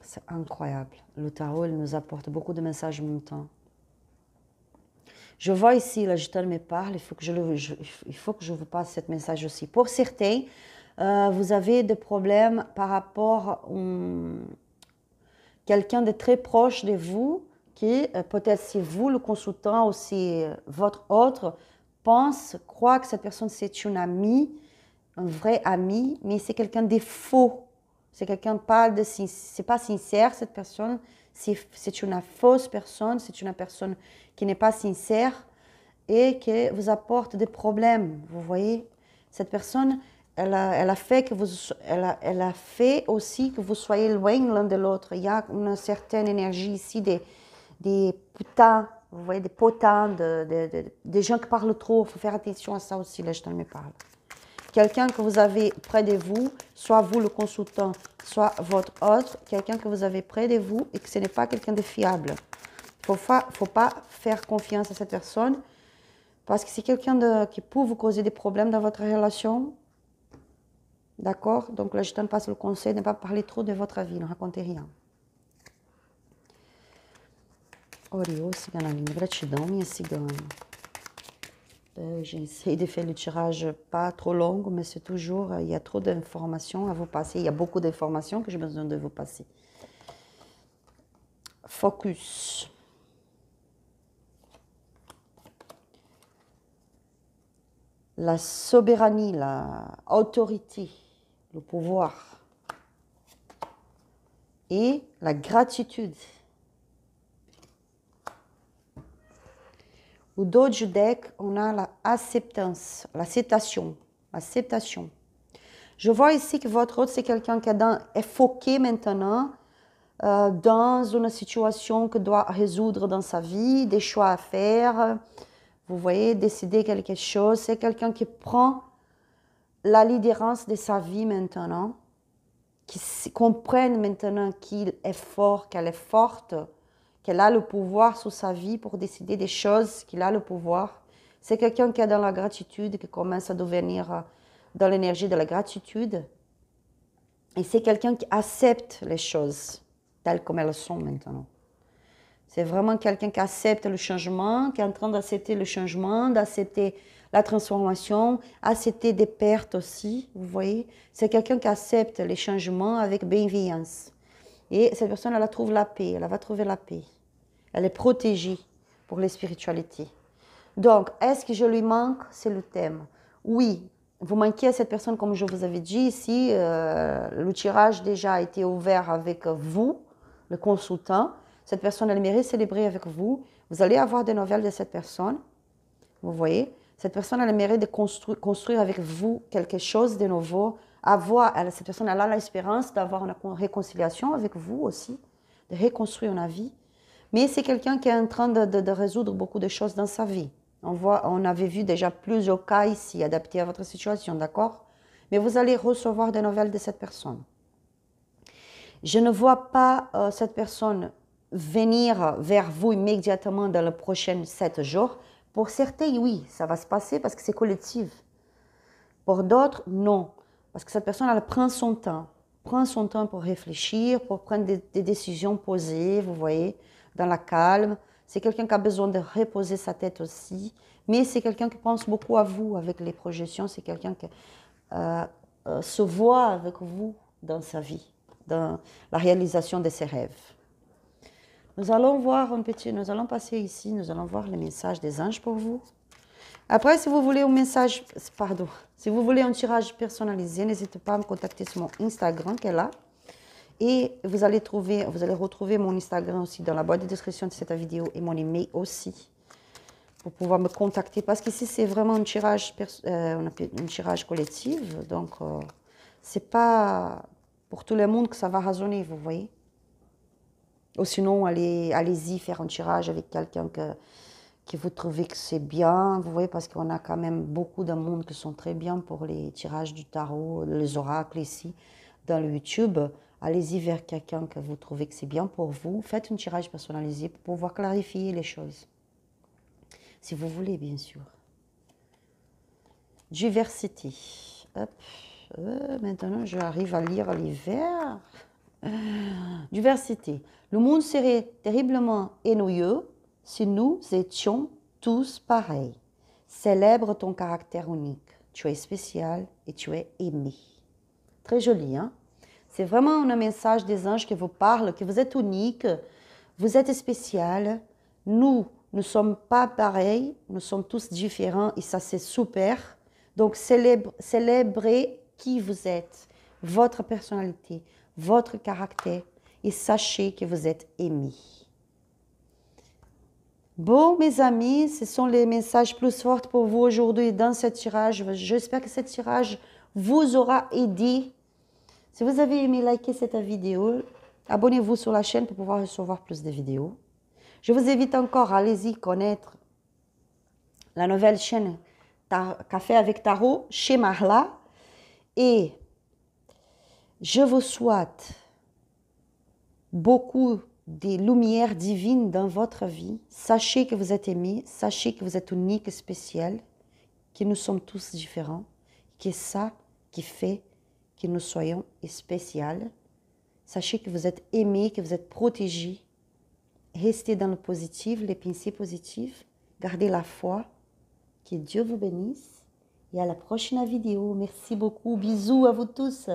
C'est incroyable. Le tarot, il nous apporte beaucoup de messages en même temps. Je vois ici, la Gitane me parle, il faut que je vous passe ce message aussi. Pour certains, Vous avez des problèmes par rapport à quelqu'un de très proche de vous qui, peut-être si vous, le consultant, ou si votre autre, croit que cette personne c'est une amie, un vrai ami, mais c'est quelqu'un de faux. C'est quelqu'un c'est pas sincère cette personne, c'est une fausse personne, c'est une personne qui n'est pas sincère et qui vous apporte des problèmes. Vous voyez, cette personne, elle a fait elle a fait aussi que vous soyez loin l'un de l'autre. Il y a une certaine énergie ici des putains, vous voyez, des potins, des gens qui parlent trop. Il faut faire attention à ça aussi, là, je t'en me parle. Quelqu'un que vous avez près de vous, soit vous le consultant, soit votre autre, quelqu'un que vous avez près de vous et que ce n'est pas quelqu'un de fiable. Il ne faut pas faire confiance à cette personne parce que c'est quelqu'un qui peut vous causer des problèmes dans votre relation. D'accord? Donc là, je te passe le conseil de ne pas parler trop de votre vie, ne racontez rien. Oriô, cigana gratidão, minha cigana. J'essaie de faire le tirage pas trop long, mais c'est toujours, il y a trop d'informations à vous passer. Il y a beaucoup d'informations que j'ai besoin de vous passer. Focus. La souveraineté, l'autorité, le pouvoir et la gratitude. Au dos du deck, on a l'acceptance, l'acceptation. Je vois ici que votre autre, c'est quelqu'un qui est foqué maintenant dans une situation que doit résoudre dans sa vie, des choix à faire. Vous voyez, décider quelque chose. C'est quelqu'un qui prend la leaderance de sa vie maintenant, qui comprenne maintenant qu'il est fort, qu'elle est forte, qu'elle a le pouvoir sur sa vie pour décider des choses, qu'il a le pouvoir. C'est quelqu'un qui est dans la gratitude, qui commence à devenir dans l'énergie de la gratitude. Et c'est quelqu'un qui accepte les choses telles comme elles sont maintenant. C'est vraiment quelqu'un qui accepte le changement, qui est en train d'accepter le changement, d'accepter la transformation, accepter des pertes aussi, vous voyez. C'est quelqu'un qui accepte les changements avec bienveillance. Et cette personne, elle trouve la paix, elle va trouver la paix. Elle est protégée pour les spiritualités. Donc, est-ce que je lui manque? C'est le thème. Oui, vous manquez à cette personne, comme je vous avais dit ici. Le tirage déjà a été ouvert avec vous, le consultant. Cette personne, elle mérite célébrer avec vous. Vous allez avoir des nouvelles de cette personne. Vous voyez? Cette personne, elle mérite de construire avec vous quelque chose de nouveau. Cette personne, elle a l'espérance d'avoir une réconciliation avec vous aussi, de reconstruire une vie. Mais c'est quelqu'un qui est en train de résoudre beaucoup de choses dans sa vie. On avait vu déjà plusieurs cas ici, adaptés à votre situation, d'accord? Mais vous allez recevoir des nouvelles de cette personne. Je ne vois pas cette personne venir vers vous immédiatement dans les prochains 7 jours. Pour certains, oui, ça va se passer parce que c'est collectif. Pour d'autres, non. Parce que cette personne, elle prend son temps. Prend son temps pour réfléchir, pour prendre des décisions posées, vous voyez, dans la calme. C'est quelqu'un qui a besoin de reposer sa tête aussi. Mais c'est quelqu'un qui pense beaucoup à vous avec les projections. C'est quelqu'un qui se voit avec vous dans sa vie, dans la réalisation de ses rêves. Nous allons passer ici, nous allons voir les messages des anges pour vous. Après, si vous voulez si vous voulez un tirage personnalisé, n'hésitez pas à me contacter sur mon Instagram qui est là. Et vous allez retrouver mon Instagram aussi dans la boîte de description de cette vidéo et mon email aussi pour pouvoir me contacter. Parce qu'ici, c'est vraiment un tirage collectif. Donc, c'est pas pour tout le monde que ça va résonner, vous voyez. Ou sinon, allez-y faire un tirage avec quelqu'un que vous trouvez que c'est bien, vous voyez, parce qu'on a quand même beaucoup de monde qui sont très bien pour les tirages du tarot, les oracles ici, dans le YouTube. Allez-y vers quelqu'un que vous trouvez que c'est bien pour vous. Faites un tirage personnalisé pour pouvoir clarifier les choses. Si vous voulez, bien sûr. Diversité. Hop. Maintenant, j'arrive à lire les vers. Diversité. Le monde serait terriblement ennuyeux si nous étions tous pareils. Célèbre ton caractère unique. Tu es spécial et tu es aimé. Très joli, hein? C'est vraiment un message des anges qui vous parle, que vous êtes unique, vous êtes spécial. Nous ne sommes pas pareils, nous sommes tous différents et ça c'est super. Donc célébrez qui vous êtes, votre personnalité, votre caractère et sachez que vous êtes aimés. Bon, mes amis, ce sont les messages plus forts pour vous aujourd'hui dans ce tirage. J'espère que ce tirage vous aura aidé. Si vous avez aimé, likez cette vidéo. Abonnez-vous sur la chaîne pour pouvoir recevoir plus de vidéos. Je vous invite encore, allez-y connaître la nouvelle chaîne Café avec Tarot chez Marla. Et je vous souhaite beaucoup de lumière divine dans votre vie. Sachez que vous êtes aimés, sachez que vous êtes unique, spécial, que nous sommes tous différents, que c'est ça qui fait que nous soyons spéciaux. Sachez que vous êtes aimés, que vous êtes protégés. Restez dans le positif, les pensées positives. Gardez la foi. Que Dieu vous bénisse. Et à la prochaine vidéo. Merci beaucoup. Bisous à vous tous.